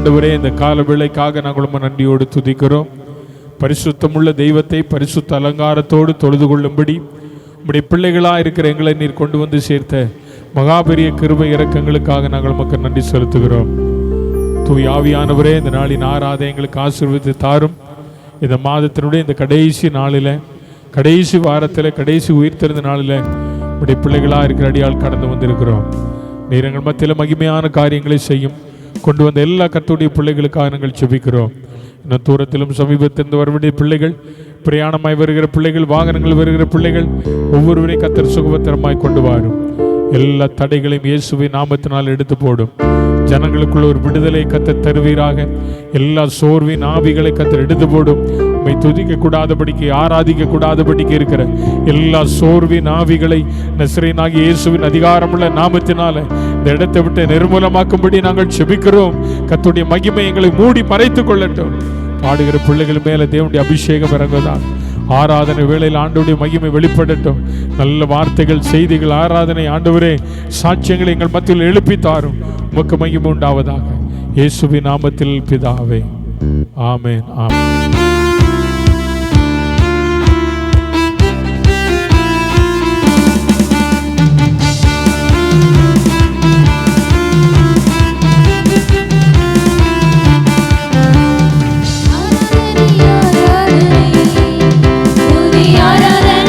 ஆண்டவரே, இந்த கால வேளைக்காக நாங்கள் உம்மை நன்றியோடு துதிக்கிறோம். பரிசுத்தமுள்ள தெய்வத்தை பரிசுத்த அலங்காரத்தோடு தொழுது கொள்ளும்படி உம்முடைய பிள்ளைகளாக இருக்கிற எங்களை நீர் கொண்டு வந்து சேர்த்த மகாபெரிய கிருபை இரக்கங்களுக்காக நாங்கள் உமக்கு நன்றி செலுத்துகிறோம். தூய் ஆவியானவரே, இந்த நாளின் ஆராதனை எங்களுக்கு ஆசீர்வதித்து தாரும். இந்த மாதத்தினுடைய இந்த கடைசி நாளில், கடைசி வாரத்தில், கடைசி உயிர்த்தெழுந்த நாளில் உடைய பிள்ளைகளாக இருக்கிற அடியால் கடந்து வந்திருக்கிறோம். நீர் எங்கள் மத்தியில் மகிமையான காரியங்களை செய்யும் கொண்டு வந்த எல்லா கர்த்தருடைய பிள்ளைகளுக்காக நாங்கள் ஜெபிக்கிறோம். இன்னும் தூரத்திலும் சமீபத்திலிருந்து வரவேண்டிய பிள்ளைகள், பிரயாணமாய் வருகிற பிள்ளைகள், வாகனங்கள் வருகிற பிள்ளைகள், ஒவ்வொருவரையும் கர்த்தர் சுகபத்திரமாய் கொண்டு வரும். எல்லா தடைகளையும் இயேசுவின் நாமத்தினால் எடுத்து போடும். ஜனங்களுக்குள்ள ஒரு விடுதலை கர்த்தர் தருவீராக. எல்லா சோர்வின் ஆவிகளை கர்த்தர் எடுத்து போடும். உம்மை துதிக்க கூடாதபடிக்கு, ஆராதிக்க கூடாதபடிக்கு இருக்கிற எல்லா சோர்வின் ஆவிகளை நசரேயனாகிய இயேசுவின் அதிகாரமுள்ள நாமத்தினால இந்த இடத்தை விட்டு நிர்மூலமாக்கும்படி நாங்கள் செபிக்கிறோம். கர்த்தருடைய மகிமை எங்களை மூடி மறைத்து கொள்ளட்டும். பாடுகிற பிள்ளைகள் மேல தேவனுடைய அபிஷேகம் இறங்குவதால் ஆராதனை வேளையில் ஆண்டவருடைய மகிமை வெளிப்படட்டும். நல்ல வார்த்தைகள், செய்திகள், ஆராதனை, ஆண்டவரே சாட்சியங்களை எங்கள் மத்தியில் எழுப்பி தாரும். உமக்கு மகிமை உண்டாவதாக. இயேசுவின் நாமத்தில் பிதாவே, ஆமென், ஆமென். ஆராதனை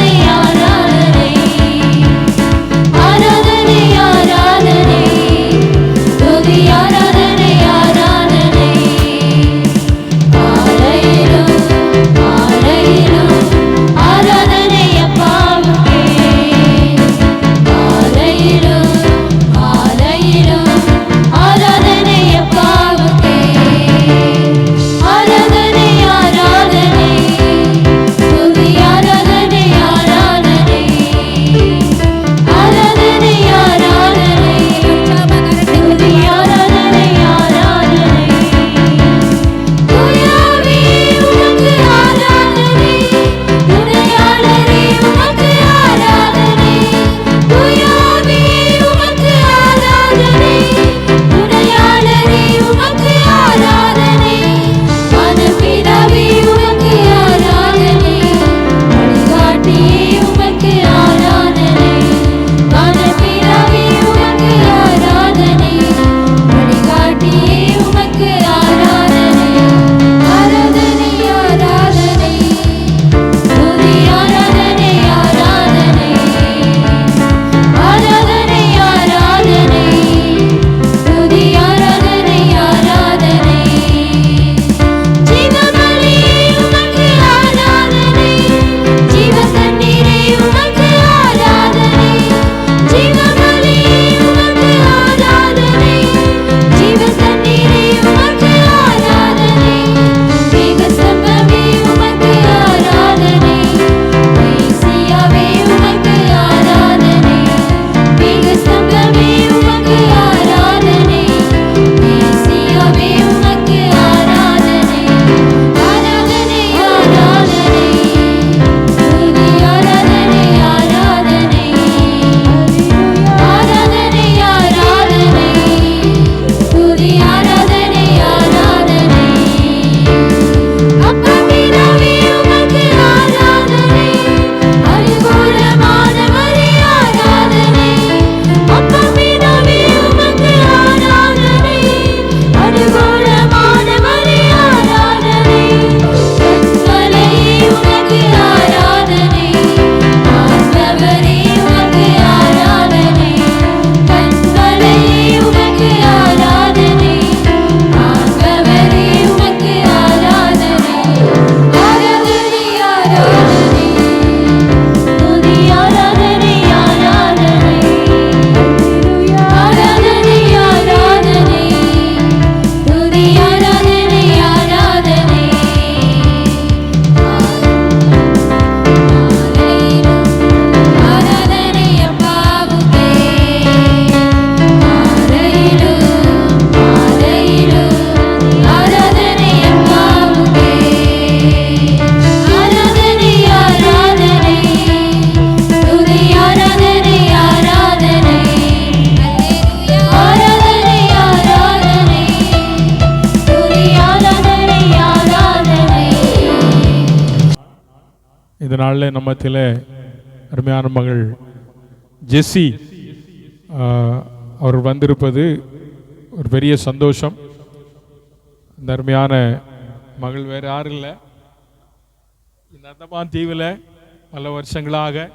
நாளில் நம்மத்தில் அருமையான மகள் ஜெஸ்ஸி அவர் வந்திருப்பது ஒரு பெரிய சந்தோஷம். இந்த அருமையான மகள் வேறு யாரும் இல்லை, இந்த அந்தமான் தீவில் பல வருஷங்களாக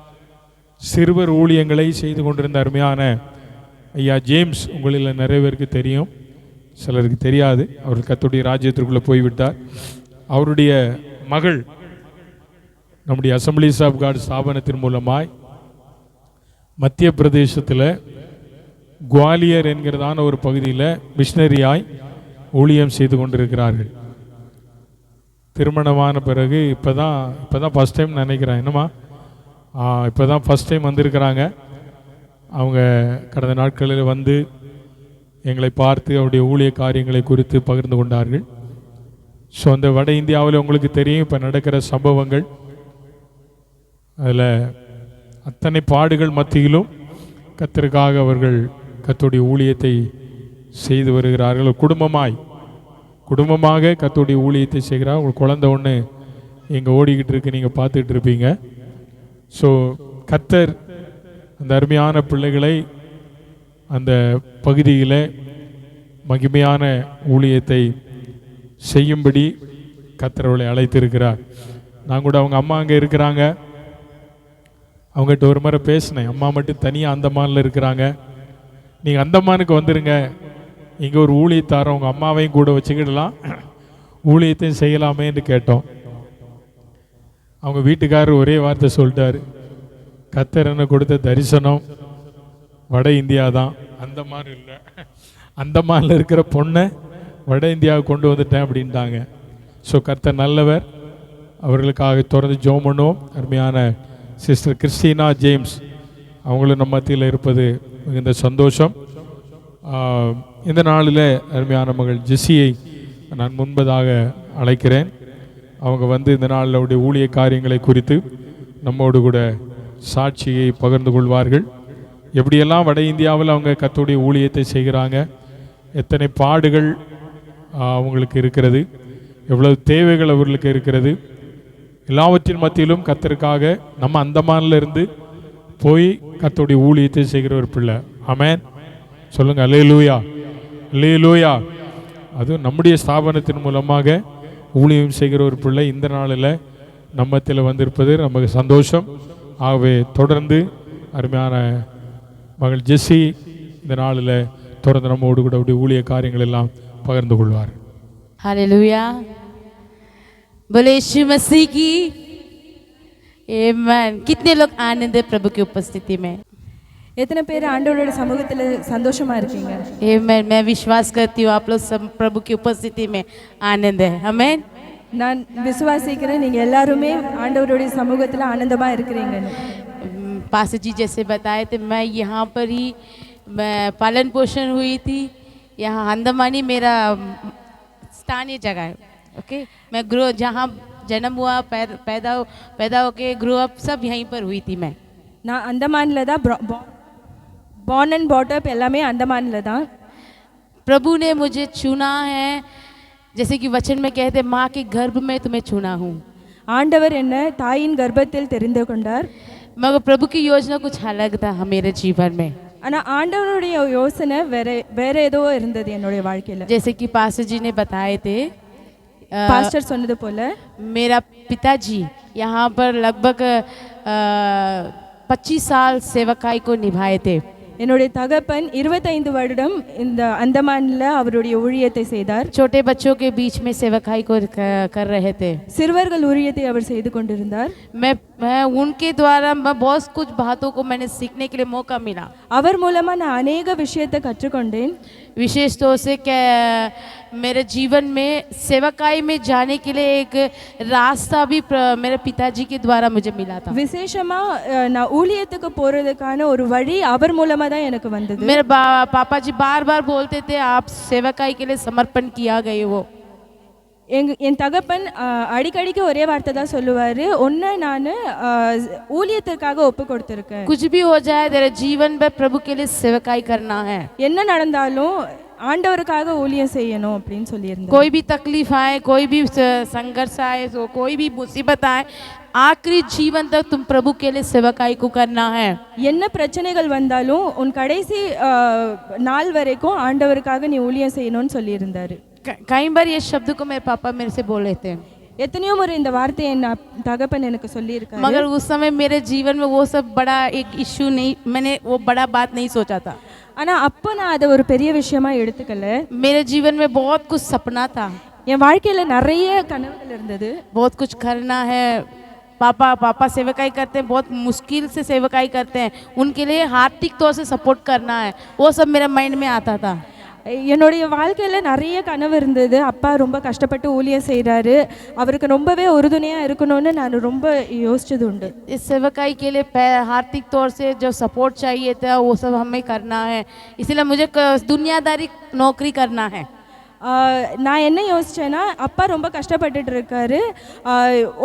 சிறுவர் ஊழியங்களை செய்து கொண்டிருந்த அருமையான ஐயா ஜேம்ஸ் உங்களில் நிறைய பேருக்கு தெரியும், சிலருக்கு தெரியாது. அவர் கர்த்தருடைய ராஜ்யத்திற்குள்ளே போய்விட்டார். அவருடைய மகள் நம்முடைய அசம்பிளிஸ் ஆஃப் காட் ஸ்தாபனத்தின் மூலமாய் மத்திய பிரதேசத்தில் குவாலியர் என்கிறதான ஒரு பகுதியில் மிஷனரியாய் ஊழியம் செய்து கொண்டிருக்கிறார்கள். திருமணமான பிறகு இப்போ தான் ஃபஸ்ட் டைம் நினைக்கிறேன், என்னம்மா இப்போ தான் ஃபஸ்ட் டைம் வந்திருக்கிறாங்க. அவங்க கடந்த நாட்களில் வந்து எங்களை பார்த்து அவருடைய ஊழிய காரியங்களை குறித்து பகிர்ந்து கொண்டார்கள். ஸோ அந்த வட இந்தியாவில் உங்களுக்கு தெரியும் இப்போ நடக்கிற சம்பவங்கள், அதில் அத்தனை பாடுகள் மத்தியிலும் கர்த்தருக்காக அவர்கள் கர்த்தருடைய ஊழியத்தை செய்து வருகிறார்கள். குடும்பமாக கர்த்தருடைய ஊழியத்தை செய்கிறார். உங்கள் குழந்தை ஒன்று இங்கே ஓடிக்கிட்டு இருக்கு, நீங்கள் பார்த்துக்கிட்டு இருப்பீங்க. ஸோ கர்த்தர் அந்த அருமையான பிள்ளைகளை அந்த பகுதியில் மகிமையான ஊழியத்தை செய்யும்படி கர்த்தர் அவளை அழைத்திருக்கிறார். நான் கூட அவங்க அம்மா அங்கே இருக்கிறாங்க, அவங்ககிட்ட ஒரு முறை பேசினேன். அம்மா மட்டும் தனியாக அந்தமானில் இருக்கிறாங்க, நீங்கள் அந்தமானுக்கு வந்துடுங்க, இங்கே ஒரு ஊழியத்தார உங்கள் அம்மாவையும் கூட வச்சுக்கிடலாம், ஊழியத்தையும் செய்யலாமேன்னு கேட்டோம். அவங்க வீட்டுக்காரர் ஒரே வார்த்தை சொல்லிட்டார், கர்த்தர் என்ன கொடுத்த தரிசனம் வட இந்தியா தான், அந்தமான் இல்லை. அந்தமானில் இருக்கிற பொண்ணை வட இந்தியாவுக்கு கொண்டு வந்துட்டேன் அப்படின்ட்டாங்க. ஸோ கர்த்தர் நல்லவர். அவர்களுக்காக தொடர்ந்து ஜெபம் பண்ணுவோம். அருமையான சிஸ்டர் கிறிஸ்டினா ஜேம்ஸ் அவங்களும் நம்ம மத்தியில் இருப்பது மிகுந்த சந்தோஷம். இந்த நாளில் அருமையான மகள் ஜெஸ்ஸியை நான் முன்பதாக அழைக்கிறேன். அவங்க வந்து இந்த நாளில் அவருடைய ஊழிய காரியங்களை குறித்து நம்மோடு கூட சாட்சியை பகிர்ந்து கொள்வார்கள். எப்படியெல்லாம் வட இந்தியாவில் அவங்க கர்த்தருடைய ஊழியத்தை செய்கிறாங்க, எத்தனை பாடுகள் அவங்களுக்கு இருக்கிறது, எவ்வளவு தேவைகள் அவர்களுக்கு இருக்கிறது, எல்லாவற்றின் மத்தியிலும் கர்த்தருக்காக நம்ம அந்தமானில் இருந்து போய் கர்த்தருடைய ஊழியத்தை செய்கிற ஒரு பிள்ளை. ஆமென் சொல்லுங்க, அல்லேலூயா அல்லேலூயா. அதுவும் நம்முடைய ஸ்தாபனத்தின் மூலமாக ஊழியம் செய்கிற ஒரு பிள்ளை இந்த நாளில் நம்மத்தில் வந்திருப்பது நமக்கு சந்தோஷம். ஆகவே தொடர்ந்து அருமையான மகள் ஜெஸ்ஸி இந்த நாளில் தொடர்ந்து நம்மோடு கூட அவருடைய ஊழிய காரியங்கள் எல்லாம் பகிர்ந்து கொள்வார். हालेलुया, बोले यीशु मसीह की आमेन। कितने लोग आनंद है प्रभु की उपस्थिति में? எத்தனை பேர் ஆண்டவரோட சமூகத்தில் சந்தோஷமா இருக்கீங்க? आमेन। मैं विश्वास करती हूँ आप लोग सब प्रभु की उपस्थिति में आनंद है। आमेन। நான் விசுவாசிக்கிறேன் நீங்க எல்லாருமே ஆண்டவருடைய சமூகத்தில் ஆனந்தமா இருக்கிறீங்கன்னு. पास्टर जी जैसे बताए थे, मैं यहाँ पर ही मैं पालन पोषण हुई थी। यहाँ अंदमानी मेरा स्थानीय जगह है। ओके, मैं जहाँ जन्म हुआ, पैदा होके ग्रो अप सब यहीं पर हुई थी। मैं अंदमानिल தான் born and brought up எல்லாமே अंदमानिल தான். प्रभु ने मुझे चुना है, जैसे कि वचन में कहते माँ के गर्भ में तुम्हें चुना हूँ। ஆண்டவர் என்ன தாயின் கர்ப்பத்தில் தெரிந்து கொண்டார். मगर प्रभु की योजना कुछ अलग था मेरे जीवन में. ஆனா ஆண்டவருடைய யோசனை வேற ஏதோ இருந்தது என்னோட வாழ்க்கையில. जैसे कि पास्टर जी ने बताए थे, பாஸ்டர் சொன்னது போல मेरा पिताजी यहाँ पर लगभग 25 साल सेवकाई को निभाए थे. என்னுடைய தகப்பன் 25 வருடம் இந்த அந்தமான்ல அவருடைய ஊழியத்தை செய்தார். छोटे बच्चों के बीच में सेवकाई को कर रहे थे. சிறுவர்கள் ஊழியத்தை அவர் செய்து கொண்டிருந்தார். मैं उनके द्वारा बहुत कुछ बातों को मैंने सीखने के लिए मौका मिला. அவர் மூலமா நான் अनेक விஷயத்தை கற்றுக்கொண்டேன். विशेष तौर से क्या मेरे जीवन में सेवकाई में जाने के लिए एक रास्ता भी मेरे पिताजी के द्वारा मुझे मिला था. விசேஷமா நான் ஊழியத்துக்கு போறதுக்கான ஒரு வழி அவர் மூலமா தான் எனக்கு வந்தது. मेरे पापा जी बार-बार बोलते थे आप सेवकाई के लिए समर्पण किया गए हो. என் தகப்பன் அடிக்கடிக்கு ஒரே வார்த்தை தான் சொல்லுவார், ஒன்று நான் ஊழியத்திற்காக ஒப்பு கொடுத்துருக்கேன். कुछ भी हो जाए तेरे जीवन में प्रभु के लिए सेवकाई करना है. என்ன நடந்தாலும் ஆண்டவருக்காக ஊழியம் செய்யணும் அப்படின்னு சொல்லியிருந்தேன். कोई भी तकलीफ आए, कोई भी संघर्ष आए, तो कोई भी मुसीबत आए, आखिरी जीवन तक तुम प्रभु के लिए सेवकाई को करना है. என்ன பிரச்சனைகள் வந்தாலும் உன் கடைசி நாள் வரைக்கும் ஆண்டவருக்காக நீ ஊழியம் செய்யணும்னு சொல்லியிருந்தாரு. कई बार ये शब्द को मेरे पापा मेरे से बोले थे, எத்தனையோ முறை இந்த வார்த்தையை என் தகப்பன் எனக்கு சொல்லியிருக்காரு. मगर उस समय मेरे जीवन में वो सब बड़ा एक इश्यू नहीं, मैंने वो बड़ा बात नहीं सोचा था. ஆனால் அப்போ நான் அதை ஒரு பெரிய விஷயமா எடுத்துக்கல. मेरे जीवन में बहुत कुछ सपना था, என் வாழ்க்கையில் நிறைய கனவுகள் இருந்தது. बहुत कुछ करना है. पापा सेवकाई करते हैं, बहुत मुश्किल से सेवकाई करते हैं, उनके लिए आर्थिक तौर से सपोर्ट करना है, वो सब मेरे माइंड में आता था. என்னுடைய வாழ்க்கையில் நிறைய கனவு இருந்தது. அப்பா ரொம்ப கஷ்டப்பட்டு ஊழியம் செய்கிறாரு, அவருக்கு ரொம்பவே உறுதுணையாக இருக்கணும்னு நான் ரொம்ப யோசிச்சது உண்டு. इस सेवकाई के लिए आर्थिक तौर से जो सपोर्ट चाहिए था वो सब हमें करना है, इसलिए मुझे दुनियादारी नौकरी करना है. நான் என்ன யோசித்தேன்னா, அப்பா ரொம்ப கஷ்டப்பட்டுட்டு இருக்காரு,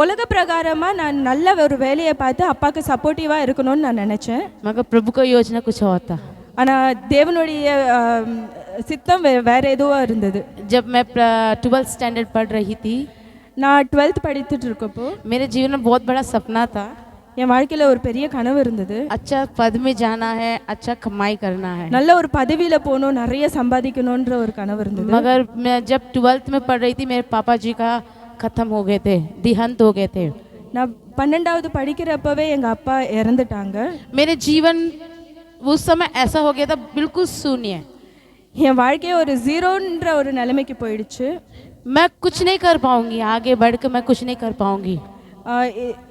உலக பிரகாரமாக நான் நல்ல ஒரு வேலையை பார்த்து அப்பாவுக்கு சப்போர்ட்டிவாக இருக்கணும்னு நான் நினச்சேன். मगर प्रभु का योजना कुछ और था. ஆனால் தேவனுடைய சித்தம் வேறு எதுவாக இருந்தது. जब मैं 12th स्टैंडर्ड पढ़ रही थी, நான் 12th படித்துட்டு இருக்கப்போ मेरे जीवन में बहुत बड़ा सपना था. என் வாழ்க்கையில் ஒரு பெரிய கனவு இருந்தது. अच्छा पद में जाना है, अच्छा कमाई करना है. நல்ல ஒரு பதவியில் போகணும், நிறைய சம்பாதிக்கணுன்ற ஒரு கனவு இருந்தது. मगर मैं जब 12th में पढ़ रही थी, मेरे पापा जी का ख़त्म हो गए थे, देहांत हो गए थे. நான் 12வது படிக்கிறப்பவே எங்கள் அப்பா இறந்துட்டாங்க. मेरे जीवन उस समय ऐसा हो गया था, बिल्कुल शून्य. என் வாழ்க்கையை ஒரு ஜீரோன்ற ஒரு நிலைமைக்கு போயிடுச்சு. मैं कुछ नहीं कर पाऊंगी, आगे बढ़ के मैं कुछ नहीं कर पाऊंगी.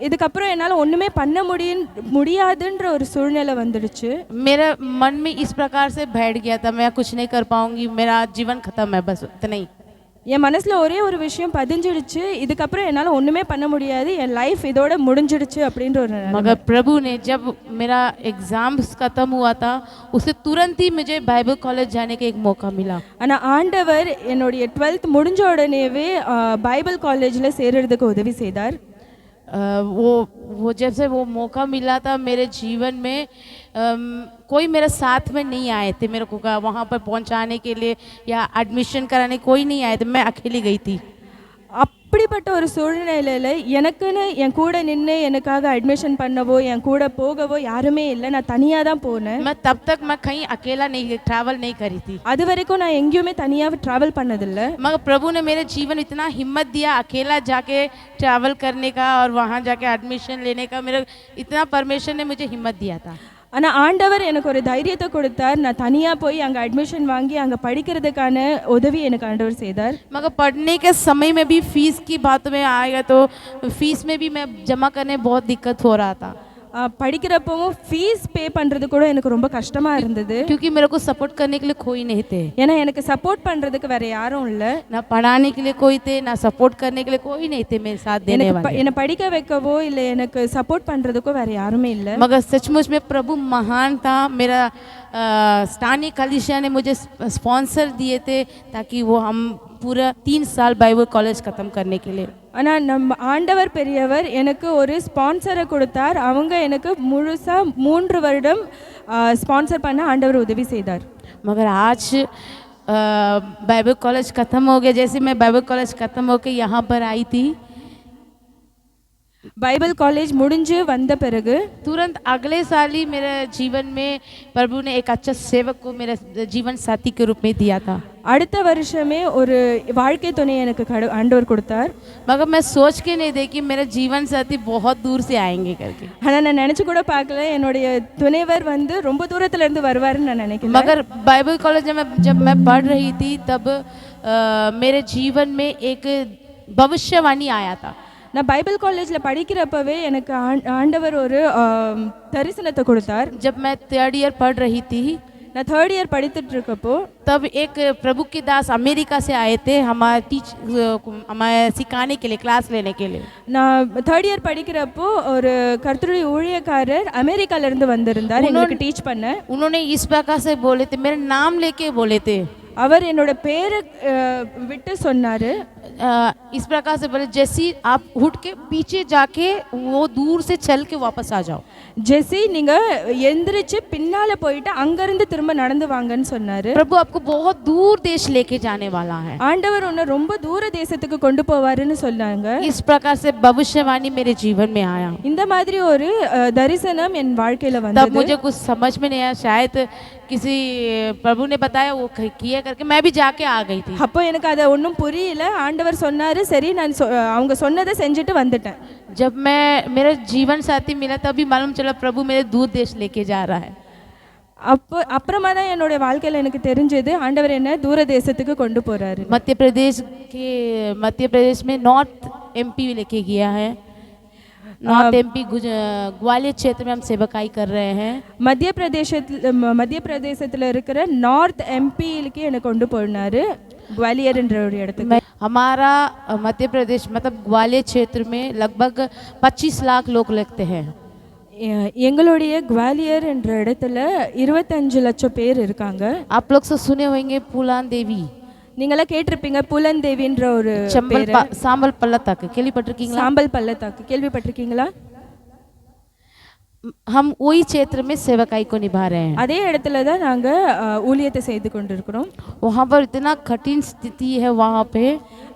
இதுக்கப்புறம் என்னால் ஒன்றுமே பண்ண முடியாதுன்ற ஒரு சூழ்நிலை வந்துடுச்சு. मेरा मन में इस प्रकार से बैठ गया था, मैं कुछ नहीं कर पाऊंगी, मेरा जीवन खत्म है, बस इतना ही. என் மனசில் ஒரே ஒரு விஷயம் பதிஞ்சிடுச்சு, இதுக்கப்புறம் என்னால் ஒன்றுமே பண்ண முடியாது, என் லைஃப் இதோட முடிஞ்சிடுச்சு அப்படின்ற ஒரு. मगर प्रभु ने जब मेरा एग्जाम्स खत्म हुआ था, उसे तुरंत ही मुझे बाइबल कॉलेज जाने का एक मौका मिला. ஆனால் ஆண்டவர் என்னுடைய 12th முடிஞ்ச உடனேவே பைபிள் காலேஜில் சேர்றதுக்கு உதவி செய்தார். वो जब से वो मौका मिला था मेरे जीवन में, कोई मेरे साथ में नहीं आए थे मेरे को वहाँ पर पहुँचाने के लिए या एडमिशन कराने, कोई नहीं आए थे, मैं अकेली गई थी. அப்படிப்பட்ட ஒரு சூழ்நிலையில் எனக்குன்னு என் கூட நின்று எனக்காக அட்மிஷன் பண்ணவோ என் கூட போகவோ யாருமே இல்லை, நான் தனியாக தான் போனேன். मैं तब तक मैं कहीं अकेला नहीं ट्रैवल नहीं करी थी. அது வரைக்கும் நான் எங்கேயுமே தனியாக ட்ராவல் பண்ணதில்லை. मगर प्रभु ने मेरे जीवन इतना हिम्मत दिया अकेला जाके ट्रैवल करने का और वहाँ जाके एडमिशन लेने का, मेरा इतना परमेश्वर ने मुझे हिम्मत दिया था. ஆனால் ஆண்டவர் எனக்கு ஒரு தைரியத்தை கொடுத்தார். நான் தனியாக போய் அங்கே அட்மிஷன் வாங்கி அங்கே படிக்கிறதுக்கான உதவி எனக்கு ஆண்டவர் செய்தார். मगर पढ़ने के समय में भी फीस की बात में आएगा तो फीस में भी मैं जमा करने बहुत दिक्कत हो रहा था. படிக்கிறப்பவும் ஃபீஸ் பே பண்ணுறது கூட எனக்கு ரொம்ப கஷ்டமாக இருந்தது. क्योंकि मेरे को सपोर्ट करने के लिए कोई नहीं थे. ஏன்னா எனக்கு சப்போர்ட் பண்ணுறதுக்கு வேற யாரும் இல்லை. ना पढ़ाने के लिए कोई थे, ना सपोर्ट करने के लिए कोई नहीं थे मेरे साथ देने वाले. என்னை படிக்க வைக்கவோ இல்லை எனக்கு சப்போர்ட் பண்ணுறதுக்கோ வேற யாருமே இல்லை. मगर सचमुच में प्रभु महान था. मेरा स्थानीय कलीसिया ने मुझे स्पॉन्सर दिए थे ताकि वो हम पूरा 3 साल बाइबल कॉलेज ख़त्म करने के लिए. ஆனால் நம்ம ஆண்டவர் பெரியவர் எனக்கு ஒரு ஸ்பான்சரை கொடுத்தார். அவங்க எனக்கு முழுசாக 3 வருடம் ஸ்பான்சர் பண்ண ஆண்டவர் உதவி செய்தார். मगर आज बाइबल कॉलेज ख़त्म हो गया. जैसे मैं बाइबल कॉलेज ख़त्म होकर यहाँ पर आई थी, பைபிள் காலேஜ் முடிஞ்சு வந்த பிறகு तुरंत अगले साल ही मेरे जीवन में प्रभु ने एक अच्छा सेवक को मेरे जीवन साथी के रूप में दिया था. அடுத்த வருஷமே ஒரு வாழ்க்கை துணை எனக்கு ஆண்டவர் கொடுத்தார். मगर मैं सोच के नहीं देखी मेरे जीवन साथी बहुत दूर से आएंगे करके. ஆனால் நான் நினச்சி கூட பார்க்கல என்னுடைய துணைவர் வந்து ரொம்ப தூரத்துல இருந்து வருவாருன்னு நான் நினைக்கிறேன். मगर बाइबल कॉलेज में जब मैं पढ़ रही थी तब मेरे जीवन में एक भविष्यवाणी आया था. நான் பைபிள் காலேஜில் படிக்கிறப்பவே எனக்கு ஆண்டவர் ஒரு தரிசனத்தை கொடுத்தார். जब मैं 3rd ईयर पढ़ रही थी, நான் 3rd இயர் படித்துட்டு இருக்கப்போ तब एक प्रभु के दास अमेरिका से आए थे हमारे सिखाने के लिए, क्लास लेने के लिए. நான் 3rd இயர் படிக்கிறப்போ ஒரு கர்த்தருடைய ஊழியக்காரர் அமெரிக்கால இருந்து வந்திருந்தார் எனக்கு டீச் பண்ண. उन्होंने इस प्रकार से बोले थे, मेरा नाम लेके बोले थे. அவர் என்னோட பேரை விட்டு சொன்னார். इस प्रकार से बोले जैसे आप उठ के पीछे जाके वो दूर से चल के वापस आ जाओ. ஜெசி நீங்க எந்திரிச்சு பின்னால போயிட்டு அங்கிருந்து திரும்ப நடந்து வாங்கன்னு சொன்னாரு. प्रभु आपको बहुत दूर देश लेके जाने वाला है. ஆண்டவர் உன்னை ரொம்ப தூர தேசத்துக்கு கொண்டு போவாருன்னு சொன்னாங்க. इस प्रकार से भविष्यवाणी मेरे जीवन में आया. இந்த மாதிரி ஒரு தரிசனம் என் வாழ்க்கையில तब வந்தது. मुझे कुछ समझ में नहीं आया, शायद किसी प्रभु ने बताया वो किया करके मैं भी जाके आ गई थी. அப்போ எனக்கு அது ஒன்றும் புரியல. ஆண்டவர் சொன்னாரு, சரி நான் அவங்க சொன்னதை செஞ்சுட்டு வந்துட்டேன். जब मैं मेरा जीवन साथी मिला तभी मालूम चला प्रभु मेरे दूर देश लेके जा रहा है. அப்போ அப்புறமா தான் என்னோட வாழ்க்கையில் எனக்கு தெரிஞ்சது ஆண்டவர் என்ன தூர தேசத்துக்கு கொண்டு போறாரு. मध्य प्रदेश में नॉर्थ एमपी लेके गया है. नॉर्थ एमपी ग्वालियर क्षेत्र में हम सेवकाई कर रहे हैं. மத்திய பிரதேசத்தில் இருக்கிற நார்த் எம்பிக்கு என்னை கொண்டு போனாரு, ग्वालियरன்ற ஒரு இடத்துக்கு. हमारा मध्य प्रदेश मतलब ग्वालियर क्षेत्र में लगभग 25 लाख लोग लगते हैं. எங்களுடைய ग्वालियर என்ற இடத்துல 25 லட்சம் பேர் இருக்காங்க. आप लोग सब सुने होंगे पुलान देवी. நீங்களாம் கேட்டிருப்பீங்க புலன் தேவின்ற ஒரு பேர். சாம்பல் பள்ளத்தாக்கு கேள்விப்பட்டிருக்கீங்களா? சாம்பல் பள்ளத்தாக்கு கேள்விப்பட்டிருக்கீங்களா? हम वही क्षेत्र में सेवकाई को निभा रहे हैं. அதே இடத்துல தான் நாங்க ஊழியத்தை செய்து கொண்டிருக்கிறோம். वहाँ पर इतना कठिन स्थिति है, वहाँ पे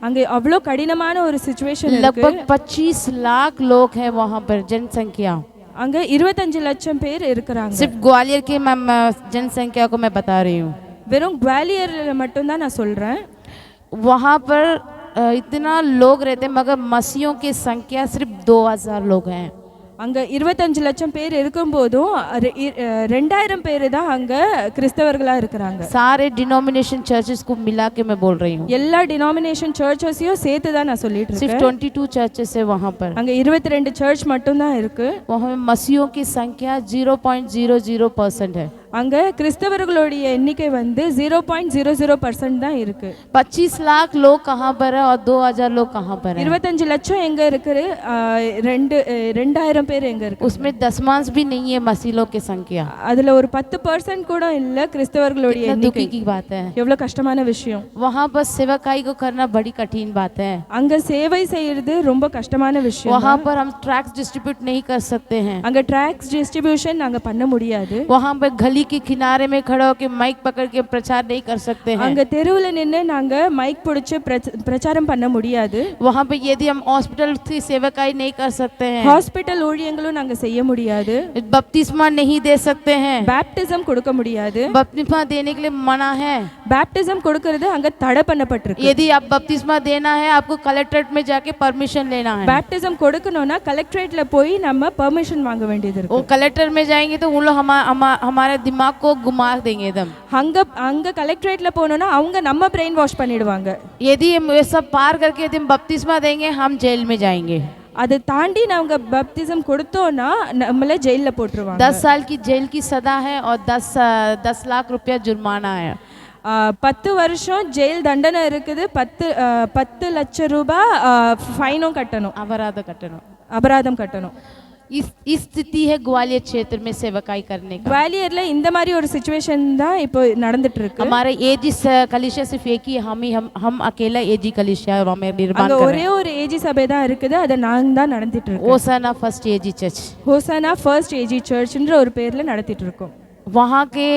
அங்கே அவ்வளோ கடினமான ஒரு சிச்சுவேஷன் இருக்கு. लगभग 25 लाख लोग हैं वहाँ पर जनसंख्या. அங்க 25 லட்சம் பேர் இருக்கிறாங்க. सिर्फ ग्वालियर के जनसंख्या को मैं बता रही हूँ. வெறும் ग्वालियर மட்டும் தான் நான் சொல்றேன். वहाँ पर इतना लोग रहते हैं मगर मसीहों की संख्या सिर्फ 2000 लोग हैं. அங்க 25 லட்சம் பேர் இருக்கும்போதும் 2000 பேர் தான் அங்க கிறிஸ்தவர்களா இருக்கிறாங்க. सारे डिनोमिनेशन चर्चेस को मिला के मैं बोल रही हूँ. எல்லா டினாமினேஷன் சர்ச்சஸையும் சேர்த்து தான் நான் சொல்லிட்டு இருக்கேன். सिर्फ 22 चर्चेस है वहाँ पर. அங்க 22 சர்ச் மட்டும் தான் இருக்கு. वहाँ में मसीहों की संख्या 0.00% है. அங்க கிறிஸ்தவர்களுடைய எண்ணிக்கை வந்து 0.00% தான் இருக்கு. 25 लाख लोग कहाँ पर है और 2000 लोग कहाँ पर है? 25 லட்சம் எங்க இருக்கு, 2000 பேர் எங்க இருக்கு. उसमें दशमांश भी नहीं है मसीह लोग की संख्या. அதுல ஒரு 10% கூட இல்ல கிறிஸ்தவர்களுடைய எண்ணிக்கை. की बात है. எவ்வளவு கஷ்டமான விஷயம். वहाँ पर सेवकाई को करना बड़ी कठिन बात है. அங்க சேவை செய்யறது ரொம்ப கஷ்டமான விஷயம். वहाँ पर हम ट्रैक्स डिस्ट्रीब्यूट नहीं कर सकते हैं. அங்க ட்ராக்ஸ் டிஸ்ட்ரிபியூஷன் நாங்க பண்ண முடியாது. वहाँ पर गली के किनारे में खड़े होकर माइक पकड़ के प्रचार नहीं कर सकते हैं. அங்க தெருவுல நின்னு நாங்க மைக் பிடிச்சு பிரச்சாரம் பண்ண முடியாது. वहाँ पे यदि हम हॉस्पिटल की सेवकाई नहीं कर सकते हैं, ஹாஸ்பிடல் ஊழியங்களும் நாங்க செய்ய முடியாது. बपतिस्मा नहीं दे सकते हैं, பேப்டிசம் கொடுக்க முடியாது. बपतिस्मा देने के लिए मना है. பேப்டிசம் கொடுக்கிறது அங்க தடை பண்ணப்பட்டிருக்கு. यदि आप बपतिस्मा देना है आपको कलेक्ट्रेट में जाके परमिशन लेना है. பேப்டிசம் கொடுக்கணும்னா கலெக்டரேட்ல போய் நம்ம பெர்மிஷன் வாங்க வேண்டியது இருக்கு. वो कलेक्टर में जाएंगे तो उन लोग हमारे दिमाग को घुमा देंगे एकदम. அங்க கலெக்டரேட்ல போனோம்னா அவங்க நம்ம பிரெயின் வாஷ் பண்ணிடுவாங்க. यदि हम ये सब पार करके यदि हम बपतिस्मा देंगे हम जेल में जाएंगे. அதை தாண்டி நாங்க பப்திசம் கொடுத்தோம்னா நம்மள ஜெயில்ல போட்டுருவாங்க. 10 साल की जेल की सजा है और 10 लाख रुपया जुर्माना है. 10 வருஷம் ஜெயில் தண்டனை இருக்குது. 10 லட்சம் ரூபாய் ஃபைனும் கட்டணும், அபராதம் கட்டணும். इस स्थिति है ग्वालियर क्षेत्र में सेवकाई करने का. ग्वालियरல இந்த மாதிரி ஒரு सिचुएशन தான் இப்போ நடந்துட்டு இருக்கு. हमारा एजी कलीसिया सिर्फ एक ही हम अकेला एजी कलीसिया हमें निर्माण कर रहे हैं. ஒரே ஒரு ஏஜி சபை தான் இருக்குது, அது நான் தான் நடத்திட்டு இருக்கேன். होसाना फर्स्ट एजी चर्च, होसाना फर्स्ट एजी चर्चன்ற ஒரு பேர்ல நடத்திட்டு இருக்கோம். वहाँ के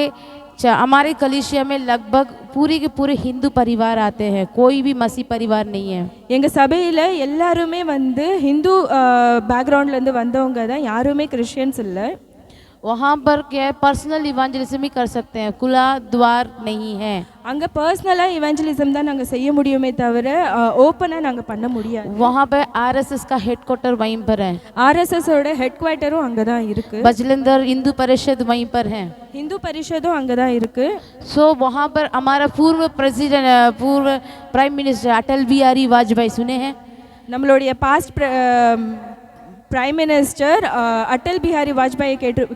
हमारे कलीसिया में लगभग पूरे के पूरे हिंदू परिवार आते हैं, कोई भी मसीह परिवार नहीं है. எங்க சபையில எல்லாருமே வந்து ஹிந்து பேக்ரவுண்ட்ல இருந்து வந்தவங்க தான், யாருமே கிறிஸ்டியன்ஸ் இல்ல. वहाँ पर क्या पर्सनल इवेंजलिज्म ही कर सकते हैं, खुला द्वार नहीं है. அங்க पर्सनலா इवेंजलिज्म தான் நாங்க செய்ய முடியுமே தவிர ஓபனா நாங்க பண்ண முடியாது. वहाँ पे आरएसएस का हेडक्वार्टर वहीं पर है. आरएसएस ஓட ஹெட்குவார்ட்டரும் அங்க தான் இருக்கு. बजलंदर हिंदू परिषद वहीं पर है. हिंदू परिषदों அங்க தான் இருக்கு. सो वहाँ पर हमारा पूर्व प्राइम मिनिस्टर अटल बिहारी वाजपेयी सुने हैं? நம்மளுடைய past prime minister Atal Bihari Vajpayee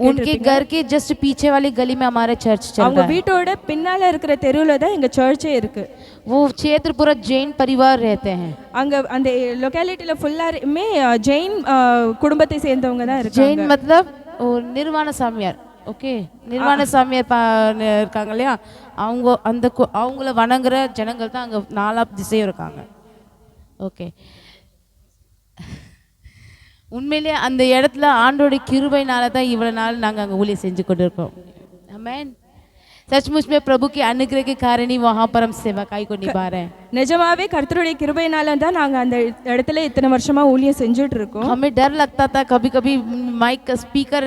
उनके घर के जस्ट पीछे वाली गली में हमारा चर्च चल रहा है. அவங்க வீட்டோட பின்னால இருக்கிற தெருவுல தான் எங்க சர்ச்சே இருக்கு. वो क्षेत्र पूरा जैन परिवार रहते हैं. அங்க அந்த லொகாலிட்டில ஃபுல்லாமே ஜெயின் குடும்பத்தை சேர்ந்தவங்க தான் இருக்காங்க. ஜெயின் मतलब நிர்வாண சாமியார். ஓகே, நிர்வாண சாமியார் இருக்காங்க இல்லையா, அவங்கள வணங்குற ஜனங்கள் தான் அங்க நாலா திசையும் இருக்காங்க. ஓகே உண்மையிலே அந்த இடத்துல ஆண்டோடைய கிருபையினால தான் இவ்வளவு நாள் நாங்கள் அங்கே ஊழியம் செஞ்சு கொண்டிருக்கோம் ஆமென் सचमुच में प्रभु के अनुग्रह के कारण ही वहाँ पर हम सेवकाई को निभा रहे हैं நிஜமாவே கர்த்தருடைய கிருபையினால தான் நாங்க அந்த இடத்துல இத்தனை வருஷமா ஊழியம் செஞ்சுட்டு இருக்கோம் हमें डर लगता था कभी कभी माइक का स्पीकर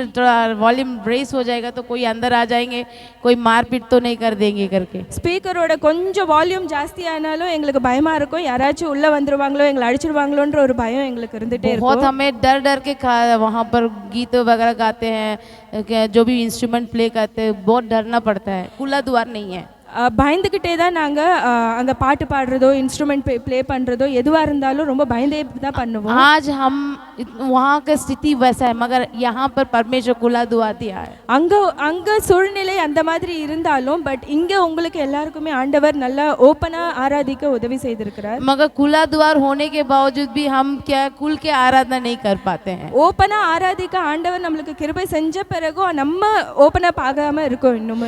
वॉल्यूम रेस हो जाएगा तो कोई अंदर आ जाएंगे कोई मारपीट तो नहीं कर देंगे करके ஸ்பீக்கரோட கொஞ்சம் வால்யூம் ஜாஸ்தி ஆனாலும் எங்களுக்கு பயமா இருக்கும் யாராச்சும் உள்ள வந்துருவாங்களோ எங்களை அடிச்சிடுவாங்களோன்ற ஒரு பயம் எங்களுக்கு இருந்துட்டே இருக்கும் बहुत हमें डर डर के वहाँ पर गीत वगैरह गाते हैं जो भी इंस्ट्रूमेंट प्ले करते हैं बहुत डरना पड़ता है खुला द्वार नहीं है பயந்துக்கிட்டே தான் நாங்கள் அங்கே பாட்டு பாடுறதோ இன்ஸ்ட்ருமெண்ட் ப்ளே பண்ணுறதோ எதுவாக இருந்தாலும் ரொம்ப பயந்தே தான் பண்ணுவோம் आज हम वहाँ का स्थिति वैसा है मगर यहाँ पर परमेश्वर खुला दुआ दिया है அங்கே சூழ்நிலை அந்த மாதிரி இருந்தாலும் பட் இங்கே உங்களுக்கு எல்லாருக்குமே ஆண்டவர் நல்லா ஓப்பனாக ஆராதிக்க உதவி செய்திருக்கிறார் मगर खुला द्वार होने के बावजूद भी हम क्या खुल के आराधना नहीं कर पाते हैं ஓப்பனாக ஆராதிக்க ஆண்டவர் நம்மளுக்கு கிருபை செஞ்ச பிறகும் நம்ம ஓப்பனாக பார்க்காம இருக்கோம் இன்னும்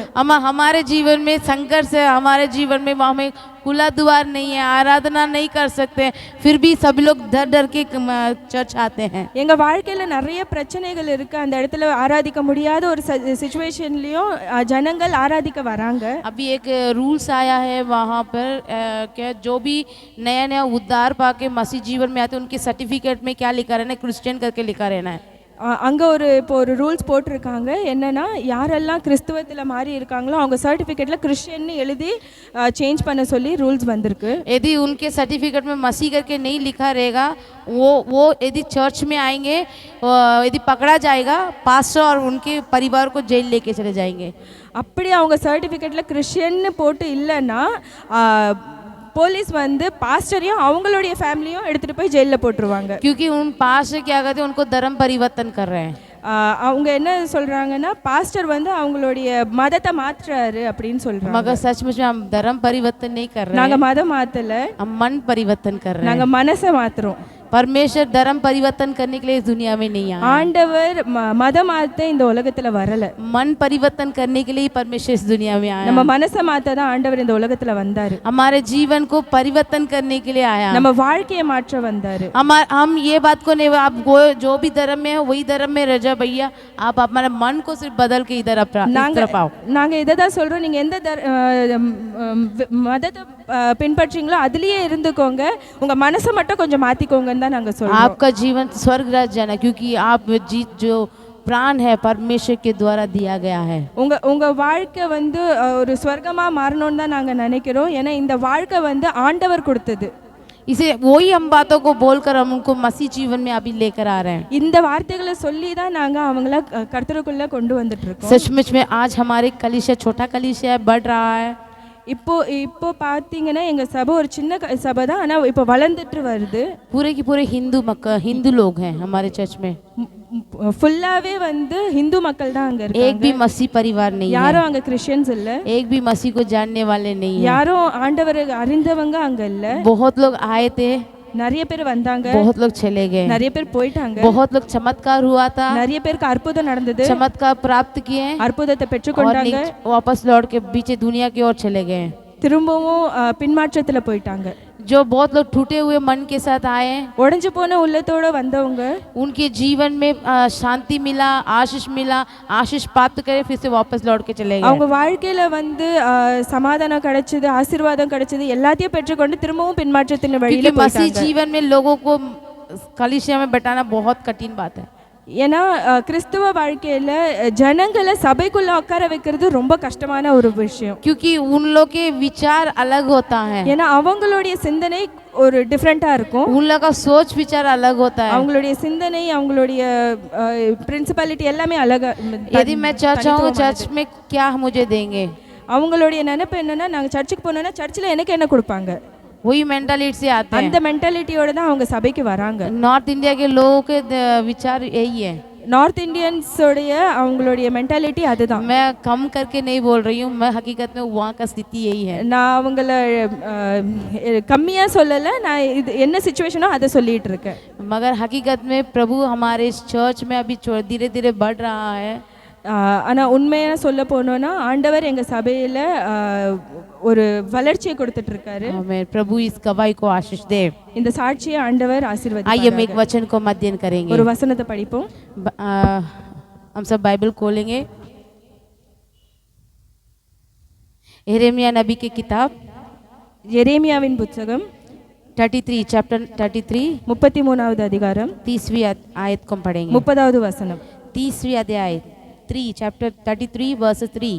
हमारे जीवन में संघर्ष है हमारे जीवन में हमें खुला द्वार नहीं है आराधना नहीं कर सकते फिर भी सभी लोग डर डर के चर्च आते हैं எங்க வாழ்க்கையில நிறைய பிரச்சனைகள் இருக்கு அந்த இடத்துல ஆராதிக்க முடியாத ஒரு சிச்சுவேஷன்லயும் ஜனங்கள் ஆராதிக்க வராங்க अभी एक रूल्स आया है वहाँ पर क्या जो भी नया नया उद्धार पाके मसीह जीवन में आते उनके सर्टिफिकेट में क्या लिखा रहना है क्रिश्चियन करके लिखा रहना है அங்கே இப்போ ஒரு ரூல்ஸ் போட்டிருக்காங்க என்னன்னா யாரெல்லாம் கிறிஸ்துவத்தில் மாறி இருக்காங்களோ அவங்க சர்டிஃபிகேட்டில் கிறிஸ்டியன் எழுதி சேஞ்ச் பண்ண சொல்லி ரூல்ஸ் வந்திருக்கு यदि उनके सर्टिफिकेट में मसीह करके नहीं लिखा रहेगा वो यदि चर्च में आएंगे यदि पकड़ा जाएगा पास्टर और उनके परिवार को जेल लेके चले जाएंगे அப்படி அவங்க சர்டிஃபிகேட்டில் கிறிஸ்டியன்னு போட்டு இல்லைன்னா போலீஸ் வந்து பாஸ்டரையும் அவங்களுடைய ஃபேமிலியும் எடுத்துகிட்டு போய் ஜெயிலில் போட்டுருவாங்க क्योंकि उन पास्टर क्या कहते हैं उनको धर्म परिवर्तन कर रहे हैं அவங்க என்ன சொல்கிறாங்கன்னா பாஸ்டர் வந்து அவங்களுடைய மதத்தை மாற்றுறாரு அப்படின்னு சொல்கிறாங்க मगर सचमुच में हम धर्म परिवर्तन नहीं कर रहे நாங்கள் மதம் மாற்றலை हम मन परिवर्तन कर रहे हैं நாங்கள் மனசை மாற்றுறோம் परमेश्वर धर्म परिवर्तन करने के लिए इस दुनिया में नहीं आया ஆண்டவர் மதம் மாற்ற இந்த உலகத்துல வரல मन परिवर्तन करने के लिए परमेश्वर इस दुनिया में आया நம்ம மனசை மாத்த தான் ஆண்டவர் இந்த உலகத்துல வந்தாரு हमारे जीवन को परिवर्तन करने के लिए आया நம்ம வாழ்க்கையை மாற்ற வந்தாரு हम ये बात को नहीं आप जो भी धर्म में है वही धर्म में रह जाओ भैया आप हमारे मन को सिर्फ बदल के इधर आओ நாங்க இதை தான் சொல்றோம் நீங்க எந்த மதத்தை பின்பற்றீங்களோ அதுலயே இருந்துக்கோங்க உங்க மனசை மட்டும் கொஞ்சம் மாத்திக்கோங்கன்னு தான் நாங்க சொல்றோம் आपका जीवन स्वर्ग राज्य जाना क्योंकि आप जीत जो प्राण है परमेश्वर के द्वारा दिया गया है உங்க வாழ்க்கை வந்து ஒரு ஸ்வர்க்கமா மாறணும்னு தான் நாங்க நினைக்கிறோம் ஏன்னா இந்த வாழ்க்கை வந்து ஆண்டவர் கொடுத்தது इसे वही हम बातों को बोलकर हम उनको मसीह जीवन में अभी लेकर आ रहे हैं இந்த வார்த்தைகளை சொல்லி தான் நாங்க அவங்கள கர்த்தருக்குள்ள கொண்டு வந்துட்டு இருக்கோம் सचमुच में आज हमारे कलीसिया छोटा कलीसिया है बढ़ रहा है இப்போ பார்த்தீங்கன்னா எங்கள் சபை ஒரு சின்ன சபை தான் ஆனால் இப்போ வளர்ந்துட்டு வருது पूरे की पूरे हिंदू लोग हैं हमारे चर्च में ஃபுல்லாவே வந்து हिंदू மக்கள் தான் அங்க இருக்காங்க एक भी मसीह परिवार नहीं है யாரும் அங்க கிறிஸ்டியன்ஸ் இல்ல एक भी मसीह को जानने वाले नहीं है யாரும் ஆண்டவரை அறிந்தவங்க அங்க இல்ல बहुत लोग आए थे நிறைய பேர் வந்தாங்க बहुत लोग चले गए நிறைய பேர் போயிட்டாங்க बहुत लोग चमत्कार हुआ था நிறைய பேருக்கு அற்புதம் நடந்தது चमत्कार प्राप्त किए அற்புதத்தை பெற்றுக்கொண்டாங்க वापस लौट के पीछे दुनिया की ओर चले गए திரும்பவும் பின்மாற்றத்துல போயிட்டாங்க जो बहुत लोग टूटे हुए मन के साथ आए உடைஞ்சு போன உள்ளத்தோட வந்தவங்க उनके जीवन में शांति मिला आशीष प्राप्त करे फिर से वापस लौट के चले गए அவங்க வாழ்க்கையில வந்து சமாதானம் கிடைச்சது ஆசீர்வாதம் கிடைச்சது எல்லாத்தையும் பெற்றுக்கொண்டு திரும்பவும் பின்மாற்றத்தின் வழியில போயிட்டாங்க मसीह जीवन में लोगों को कलीसिया में बैठाना बहुत कठिन बात है ஏன்னா கிறிஸ்துவ வாழ்க்கையில ஜனங்களை சபைக்குள்ள உட்கார வைக்கிறது ரொம்ப கஷ்டமான ஒரு விஷயம் क्योंकि उन लोग के विचार अलग होता है ஏன்னா அவங்களுடைய சிந்தனை ஒரு டிஃப்ரெண்டா இருக்கும் उन लोग का सोच विचार अलग होता है அவங்களுடைய சிந்தனை அவங்களுடைய பிரின்சிபாலிட்டி எல்லாமே அழகா यदि मैं चर्च आऊँ चर्च में क्या मुझे देंगे அவங்களுடைய நினைப்பு என்னன்னா நாங்க சர்ச்சுக்கு போனோம்னா சர்ச்சில் எனக்கு என்ன கொடுப்பாங்க वही मेंटालिटी से आते हैं அந்த மென்டாலிட்டியோட தான் அவங்க சபைக்கு வராங்க नॉर्थ इंडिया के लोगों के विचार यही है நார்த் இந்தியன்ஸோடைய அவங்களுடைய மென்டாலிட்டி அதுதான் मैं कम करके नहीं बोल रही हूँ मैं हकीकत में वहाँ का स्थिति यही है நான் அவங்கள கம்மியாக சொல்லலை நான் இது என்ன சிச்சுவேஷனோ அதை சொல்லிட்டு இருக்கேன் मगर हकीकत में प्रभु हमारे इस चर्च में अभी धीरे धीरे बढ़ रहा है ஆனால் உண்மையாக சொல்ல போனோன்னா ஆண்டவர் எங்கள் சபையில் ஒரு வளர்ச்சியை கொடுத்துட்ருக்காரு. आमेन। प्रभु इस गवाही को आशीष दे। இந்த சாட்சியை ஆண்டவர் आइए हम ஆசீர்வதிப்பாராக. एक वचन को अध्ययन करेंगे। ஒரு வசனத்தை படிப்போம். हम सब बाइबल खोलेंगे। यिर्मयाह नबी की किताब எரேமியாவின் புத்தகம் 33 चैप्टर 33 33வது அதிகாரம் 30वीं आयत को हम पढ़ेंगे। 30வது வசனம். 30वीं अध्याय 3 चैप्टर 33 वर्स 3।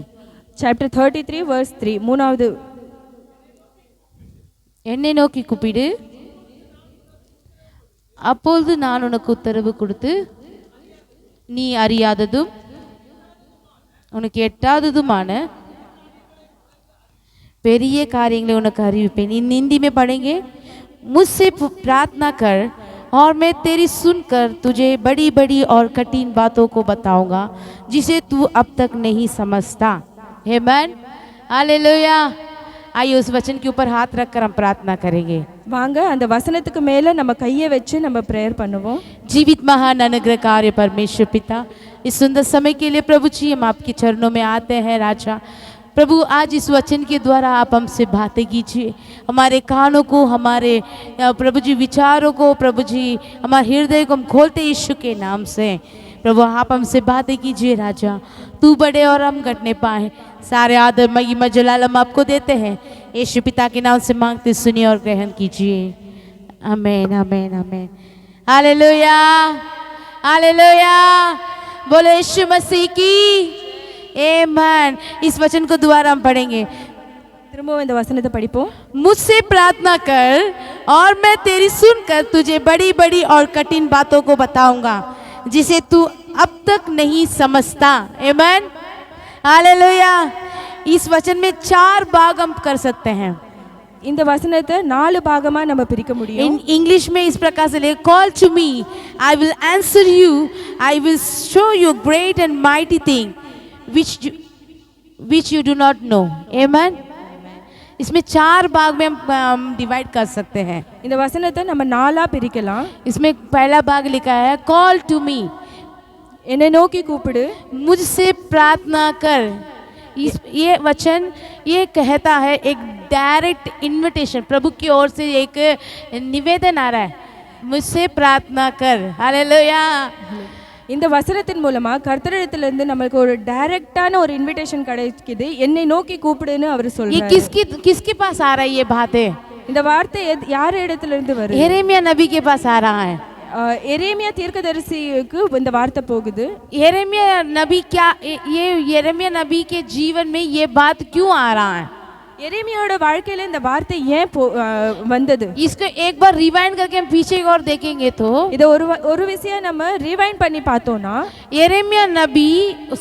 சாப்டர் 33 verse 3 மூணாவது. என்னை நோக்கி கூப்பிடு, அப்பொழுது நான் உனக்கு உத்தரவு கொடுத்து நீ அறியாததும் உனக்கு எட்டாததுமான பெரிய காரியங்களை உனக்கு அறிவிப்பேன்। इन हिंदी में पढ़ेंगे। मुझसे प्रार्थना कर और मैं तेरी सुनकर तुझे बड़ी बड़ी और कठिन बातों को बताऊंगा जिसे तू अब तक नहीं समझता। आमेन, हालेलुया। आइए उस वचन के ऊपर हाथ रखकर हम प्रार्थना करेंगे। வாங்க அந்த வசனத்துக்கு மேலே நம்ம கையை வச்சு நம்ம ப்ரேயர் பண்ணுவோம். जीवित महान अनुग्रहकारी परमेश्वर पिता, इस सुंदर समय के लिए प्रभु जी हम आपके चरणों में आते हैं। राजा प्रभु, आज इस वचन के द्वारा आप हमसे बातें कीजिए, हमारे कानों को, हमारे प्रभु जी विचारों को, प्रभु जी हमारे हृदय को हम खोलते यीशु के नाम से। प्रभु आप हमसे बातें कीजिए राजा, तू बड़े और हम घटने पाए। सारे आदर महिमा जलाल हम आपको देते हैं, यीशु पिता के नाम से मांगते सुनिए और ग्रहण कीजिए। आमेन, आमेन, आमेन, हालेलुया, हालेलुया। बोलो यीशु मसीह की आमेन। इस वचन को दोबारा हम पढ़ेंगे। திரும்பவும் இந்த வசனத்தை படிப்போம். मुझसे प्रार्थना कर और मैं तेरी सुनकर तुझे बड़ी बड़ी और कठिन बातों को बताऊंगा जिसे तू अब तक नहीं समझता। आमेन, हालेलुया। इस वचन में 4 भाग हम कर सकते हैं। இந்த வசனத்தை 4 பாகமா நம்ம பிரிக்க முடியும். इन इंग्लिश में इस प्रकार से ले, call to me, I will answer you, I will show you great and mighty thing which you do not know. Amen. इसमें 4 भाग में हम डिवाइड कर सकते हैं। இந்த வசனத்தை நம்ம 4ஆ பிரிக்கலாம். इसमें पहला भाग लिखा है कॉल टू मी, என்னை நோக்கி கூப்பிடு, मुझसे प्रार्थना कर। ये वचन ये कहता है एक डायरेक्ट इनविटेशन, प्रभु की ओर से एक निवेदन आ रहा है, मुझसे प्रार्थना कर। हालेलुया। இந்த வசனத்தின் மூலமா கர்த்தரிடத்திலிருந்து நமக்கு ஒரு டைரக்டான ஒரு இன்விடேஷன் கிடைக்குது. என்னை நோக்கி கூப்பிடுன்னு அவர் ये சொல்றாரு. किसके पास आ रहा है ये बातें? இந்த வார்த்தை யார் இடத்திலிருந்து வருது? यिर्मयाह नबी के पास आ रहा है। எரேமியா தீர்க்கதரிசிக்கு இந்த வார்த்தை போகுது. यिर्मयाह नबी क्या ये यिर्मयाह नबी के जीवन में ये बात क्यों आ रहा है? எரேமியாவோட வாழ்க்கையில இந்த வார்த்தை ஏன் வந்தது? इसको एक बार रिवाइंड करके हम पीछे और देखेंगे तो இத ஒரு விஷயம் நம்ம ரிவைண்ட் பண்ணி பார்த்தோம்னா, यिर्मयाह नबी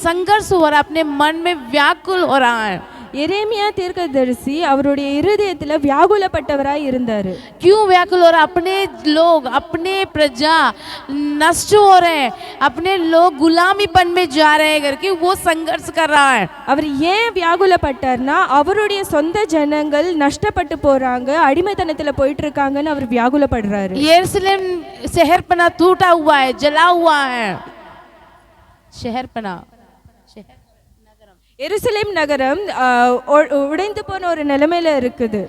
संघर्ष हो रहा, अपने मन में व्याकुल हो रहा है। எரேமியா தீர்க்கதரிசி அவருடைய இருதயத்துல வியாகுலப்பட்டவராய் இருந்தாரு. क्यों व्याकुल हो रहा? अपने लोग, अपने प्रजा नष्ट हो रहे हैं, अपने लोग गुलामीपन में जा रहे हैं करके वो संघर्ष कर रहा है। அவர் ஏன் வியாகுலப்பட்டார்னா, அவருடைய சொந்த ஜனங்கள் நஷ்டப்பட்டு போறாங்க, அடிமைத்தனத்துல போயிட்டு இருக்காங்கன்னு அவர் வியாகுலப்படுறாரு. यरूशलेम शहरपना टूटा हुआ है, जला हुआ है। शहरपना எருசலேம் நகரம் உடைந்து போன ஒரு நிலைமையில இருக்குது.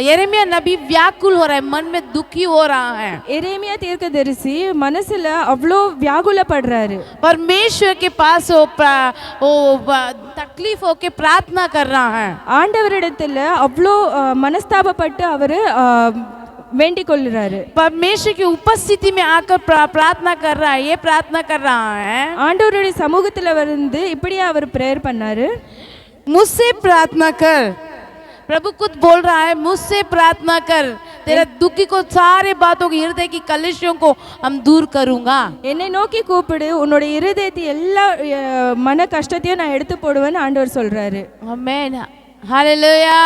यिर्मयाह नबी व्याकुल हो रहा है, मन में दुखी हो रहा है। எரேமியா தீர்க்கதரிசி மனசுல அவ்வளோ வியாகுலப்படுறாரு. परमेश्वर के पास वो तकलीफ होके प्रार्थना कर रहा है। ஆண்டவரிடத்துல அவ்வளோ மனஸ்தாபப்பட்டு அவரு வேண்டிக் கொள்ளுறாரு. परमेश्वर की उपस्थिति में आकर प्रार्थना कर रहा है, ये प्रार्थना कर रहा है। ஆண்டவருடைய சமூகத்துல வந்து இப்படியே அவர் பிரேயர் பண்ணாரு, मुझसे प्रार्थना कर। प्रभु खुद बोल रहा है, मुझसे प्रार्थना कर, तेरा दुखी को, सारे बातों की, हृदय की कलेशों को हम दूर करूंगा। என்னை நோக்கி கூப்பிடு, உன்னோட இருதயத்தை எல்லா மன கஷ்டத்தையும் நான் எடுத்து போடுவேன்னு ஆண்டவர் சொல்றாரு. आमेन, हालेलुया,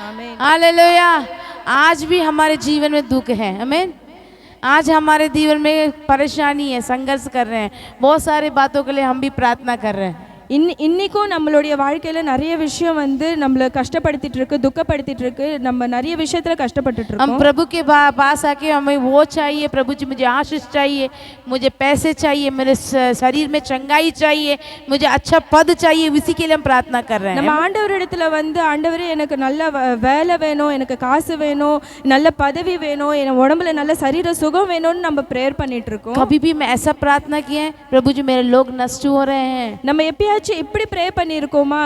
ஆமென். हालेलुया। आज भी हमारे जीवन में दुख है। आमेन। आज हमारे जीवन में परेशानी है, संघर्ष कर रहे हैं, बहुत सारी बातों के लिए हम भी प्रार्थना कर रहे हैं। இன்னைக்கும் நம்மளுடைய வாழ்க்கையில் நிறைய விஷயம் வந்து நம்மளை கஷ்டப்படுத்திட்டு இருக்கு, துக்கப்படுத்திட்டு இருக்கு. நம்ம நிறைய விஷயத்தில் கஷ்டப்பட்டுட்டு हम இருக்கோம். प्रभु के पास आके हमें वो चाहिए, प्रभु जी मुझे आशीष चाहिए, मुझे पैसे चाहिए, मेरे शरीर में चंगाई चाहिए, मुझे अच्छा पद चाहिए, इसी के लिए हम प्रार्थना कर रहे நம்ம हैं. ஆண்டவரிடத்துல வந்து ஆண்டவரே எனக்கு நல்ல வேலை வேணும், எனக்கு காசு வேணும், நல்ல பதவி வேணும், என் உடம்புல நல்ல சரீர சுகம் வேணும்னு நம்ம ப்ரேயர் பண்ணிட்டு இருக்கோம். कभी भी मैं ऐसा प्रार्थना किए हैं, प्रभु जी मेरे लोग नष्ट हो रहे हैं. நம்ம எப்பயாச்சும் இப்படி ப்ரே பண்ணியிருக்கோமா,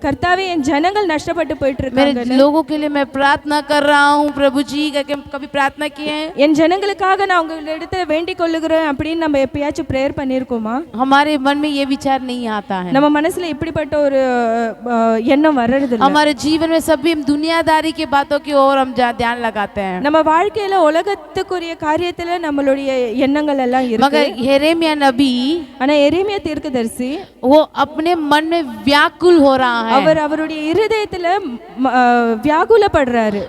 கர்த்தாவே என் ஜனங்கள் நஷ்டப்பட்டு போயிட்டு मेरे இருக்காங்க, लोगों के लिए मैं प्रार्थना कर रहा हूँ प्रभु जी, करके कभी प्रार्थना किए हैं? என் ஜனங்களுக்காக நான் உங்களிடத்துல வேண்டிக் கொள்ளுகிறேன் அப்படின்னு நம்ம எப்பயாச்சும் ப்ரேயர் பண்ணியிருக்கோமா? हमारे मन में ये विचार नहीं आता है. நம்ம மனசுல இப்படிப்பட்ட ஒரு எண்ணம் வர்றது இல்ல. हमारे जीवन में सभी हम दुनियादारी के बातों की ओर हम ध्यान लगाते हैं. நம்ம வாழ்க்கையில உலகத்துக்குரிய காரியத்துல நம்மளுடைய எண்ணங்கள் எல்லாம் இருக்கு. मगर यिर्मयाह नबी, ஆனா எரேமியா தீர்க்கதரிசி वो अपने मन में व्याकुल हो रहा है. அவர் அவருடைய இருதயத்துல வியாகுலப்படுறாரு.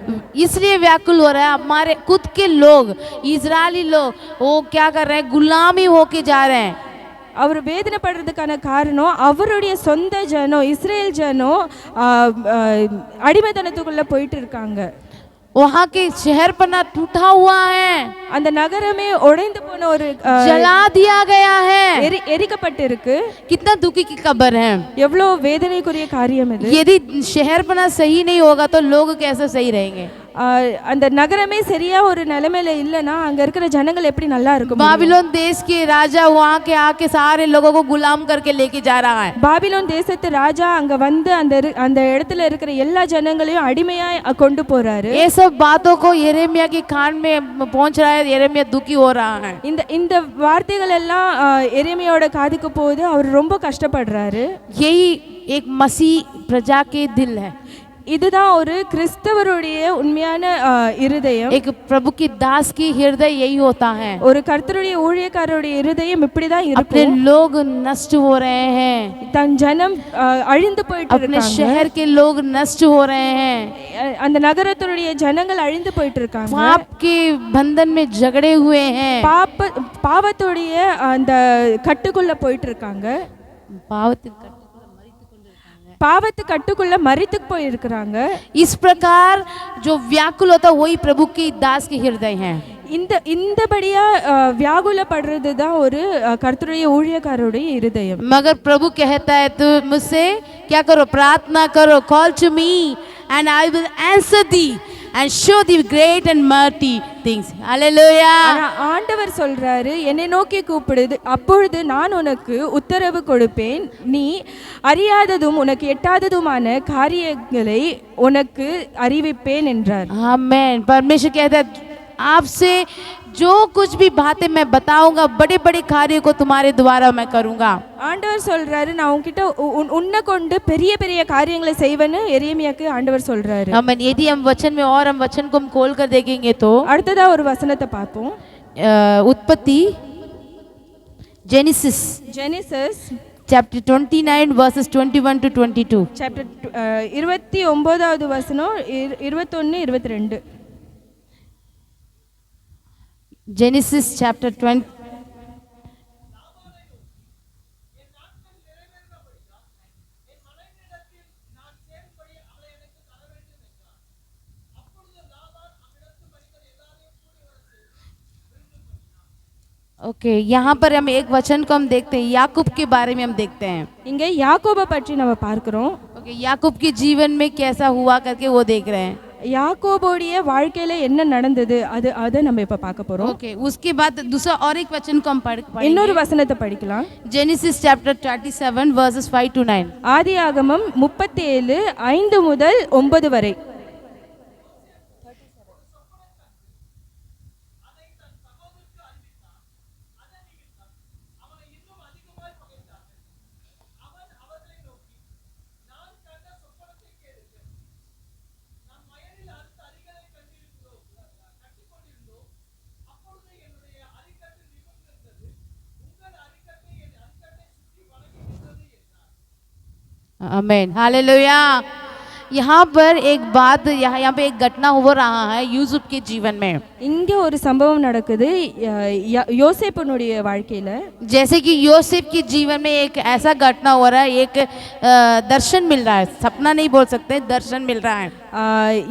इसलिए व्याकुल हो रहा है, हमारे खुद के लोग, इजरायली लोग, वो क्या कर रहे हैं, गुलामी होके जा रहे हैं. அவர் வேதனைப்படுறதுக்கான காரணம் அவருடைய சொந்த ஜனம் இஸ்ரேல் ஜனம் அடிமைத்தனத்துக்குள்ள போயிட்டு இருக்காங்க. वहाँ के शहर पना टूटा हुआ है, அந்த நகரமே உடைந்து போன ஒரு जला दिया गया है. எரிக்கப்பட்டு இருக்கு. कितना दुखी की खबर है. எவ்வளவு வேதனைக்குரிய காரியம் இது. यदि शहर पना सही नहीं होगा तो लोग कैसे सही रहेंगे? அந்த நகரமே சரியா ஒரு நிலைமையில இல்லைன்னா அங்க இருக்கிற ஜனங்கள் எப்படி நல்லா இருக்கும்? बाबिलोन देश के राजा वहाँ के आके सारे लोगों को गुलाम करके लेके जा रहा है. பாபிலோன் தேசத்து ராஜா அங்க வந்து அந்த இடத்துல இருக்கிற எல்லா ஜனங்களையும் அடிமையா கொண்டு போறாரு. ये सब बातों को यिर्मयाह के कान में पहुंच रहा है. यिर्मयाह दुखी हो रहा है. இந்த வார்த்தைகள் எல்லாம் எரேமியாவோட காதுக்கு போகுது. அவர் ரொம்ப கஷ்டப்படுறாரு. यही एक मसीह प्रजा के दिल है. இதுதான் ஒரு கிறிஸ்தவருடைய உண்மையான இருதயம். एक प्रभु की दास की हृदय यही होता है. ஒரு கர்த்தருடைய ஊழியக்காரருடைய இருதயம் இப்படிதான் अपने இருக்கும். लोग नष्ट हो रहे हैं, தன் ஜனம் அழிந்து போயிட்டு अपने இருக்காங்க. शहर के लोग नष्ट हो रहे हैं, அந்த நகரத்துடைய ஜனங்கள் அழிந்து போயிட்டு இருக்காங்க. पाप के बंधन में झगड़े हुए हैं, பாவத்துடைய அந்த கட்டுக்குள்ள போயிட்டு இருக்காங்க. பாவத்து கட்டுக்குள்ள மரித்து போயிருக்கிறாங்க. इस प्रकार जो व्याकुल होता है वही प्रभु की दास के हृदय है. இந்தபடியா வியாகுலப்படுறது தான் ஒரு கர்த்தருடைய ஊழியக்காரருடைய இருதயம். मगर प्रभु कहता है तू मुझसे क्या करो, प्रार्थना करो, call to me and I will answer thee and show the great and mighty things. Hallelujah. ஆனா ஆண்டவர் சொல்றாரு, என்னை நோக்கி கூப்பிடு, அப்பொழுது நான் உனக்கு உத்தரவு கொடுப்பேன், நீ அறியாததும் உனக்கு எட்டாததுமான காரியங்களை உனக்கு அறிவிப்பேன் என்றார். आमेन. परमेश्वर कहता है आपसे जो कुछ भी बातें मैं बताऊंगा, बड़े बड़े कार्यों को तुम्हारे द्वारा मैं करूंगा. ஆண்டவர் சொல்றாரு, நான் உன்கிட்ட உன்னை கொண்டு பெரிய பெரிய காரியங்களை செய்வேன்னு எரேமியாக்கு ஆண்டவர் சொல்றாரு. आमेन. यदि हम वचन में और हम वचन को हम खोल कर देखेंगे तो அடுத்ததா ஒரு வசனத்தை பார்ப்போம். उत्पत्ति, genesis chapter 29 verses 21 to 22. chapter 29வது வசனம் 21 22. Genesis chapter 20. ओके, यहाँ पर हम एक वचन को हम देखते हैं, याकूब के बारे में हम देखते हैं. இங்கே யாக்கோபை பற்றி நம்ம பார்க்கிறோம். ओके, याकूब के जीवन में कैसा हुआ करके वो देख रहे हैं. யாக்கோபுடைய வாழ்க்கையில என்ன நடந்தது அதை நம்ம இப்ப பார்க்க போறோம். ओके, उसके बाद दूसरा और एक वचन को हम पढ़ेंगे. இன்னொரு வசனத்தை படிக்கலாம். Genesis chapter 37 verses 5 to 9. ஆதியாகமம் 37 5 முதல் 9 வரை. आमेन, हालेलुया. यहाँ पर एक बात यहाँ पे एक घटना हो रहा है यूसुफ के जीवन में। இங்க ஒரு சம்பவம் நடக்குது யோசேப்புனுடைய வாழ்க்கையில. जैसे कि योसेफ के जीवन में एक ऐसा घटना हो रहा है, एक दर्शन मिल रहा है, सपना नहीं बोल सकते, दर्शन मिल रहा है।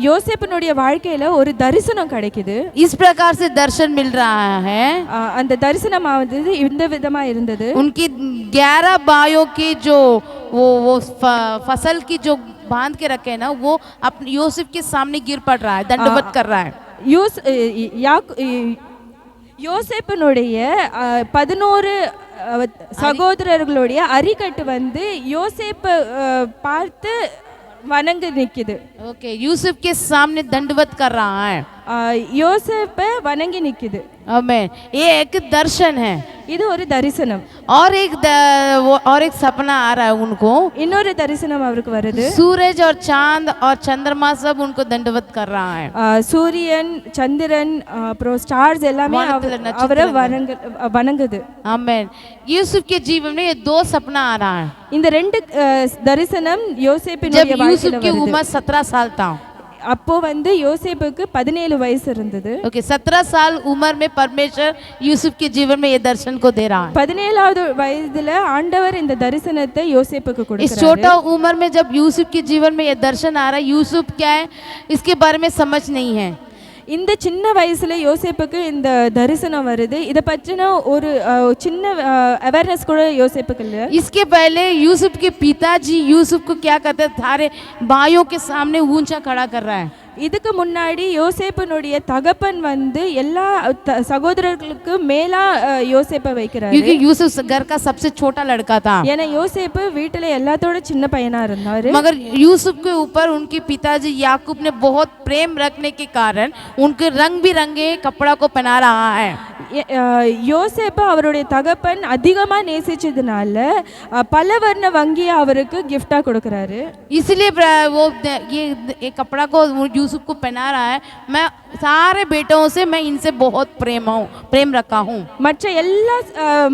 யோசேப்புனுடைய வாழ்க்கையில ஒரு தரிசனம் கிடைக்குது. इस प्रकार से दर्शन मिल रहा है। அந்த தரிசனமாவது இந்த விதமா இருந்தது. उनकी 11 भाइयों की जो वो फसल की जो बांध के रखे हैं ना, वो अपने यूसुफ के सामने गिर पड़ रहा है, दंडवत कर रहा है। யோசேப்பினுடைய 11 சகோதரர்களுடைய அரிக்கட்டு வந்து யோசேப்பை பார்த்து வணங்கி நிக்குது. ओके, यूसुफ के सामने दंडवत कर रहा है, யோசேப்பை வணங்கி நிக்குது. आमीन। ये एक दर्शन है, இது ஒரு தரிசனம். और एक सपना आ रहा है उनको, இன்னொரு தரிசனம் அவருக்கு வருது. सूरज और चांद और चंद्रमा सब उनको दंडवत कर रहा है। சூரியன் சந்திரன் அப்புறம் ஸ்டார்ஸ் எல்லாமே அவரை வணங்குது. आमीन। यूसुफ के जीवन में ये 2 सपना आ रहा है। இந்த ரெண்டு தரிசனம் யோசேப்பினுடைய जब यूसुफ வாழ்க்கையில की வருது. उम्र 17 साल था। அப்போ வந்து யோசேப்புக்கு 17 வயசு இருந்தது. ओके, 17 साल उम्र में परमेश्वर यूसुफ के जीवन में ये दर्शन को दे रहा है। 17வது வயதுல ஆண்டவர் இந்த தரிசனத்தை யோசேப்புக்கு इस கொடுக்கிறாரு. छोटा उम्र में जब यूसुफ के जीवन में ये दर्शन आ रहा है, यूसुफ क्या है इसके बारे में समझ नहीं है। இந்த சின்ன வயசுல யோசேப்புக்கு இந்த தரிசனம் வருது. இத பற்றின ஒரு சின்ன அவேர்னஸ் கூட யோசேப்புக்கு இல்ல. इसके पहले यूसुफ के पिताजी यूसुफ को क्या कहते हैं, सारे भाइयों के सामने ऊंचा खड़ा कर रहा है। இதுக்கு முன்னாடி யோசேப்பினுடைய தகப்பன் வந்து எல்லா சகோதரர்களுக்கு மேலா யோசேப்பை வைக்கிறாரு. क्योंकि यूसुफ घर का सबसे छोटा लड़का था। ஏன்னா யோசேப்பு வீட்டுல எல்லாத்தோட சின்ன பையனா இருந்தாரு. मगर यूसुफ के ऊपर उनके पिताजी याकूब ने बहुत प्रेम रखने के कारण उनके रंग बिरंगे कपड़ा को पहना रहा है। யோசேப்பு அவருடைய தகப்பன் அதிகமா நேசிச்சதுனால பல வர்ண வங்கியை அவருக்கு கிஃப்டா கொடுக்கறாரு. इसलिए वो ये कपड़ा को यूसुफ को पहना रहा है। मैं सारे बेटों से मैं इनसे बहुत प्रेम रखा हूँ। மற்ற எல்லா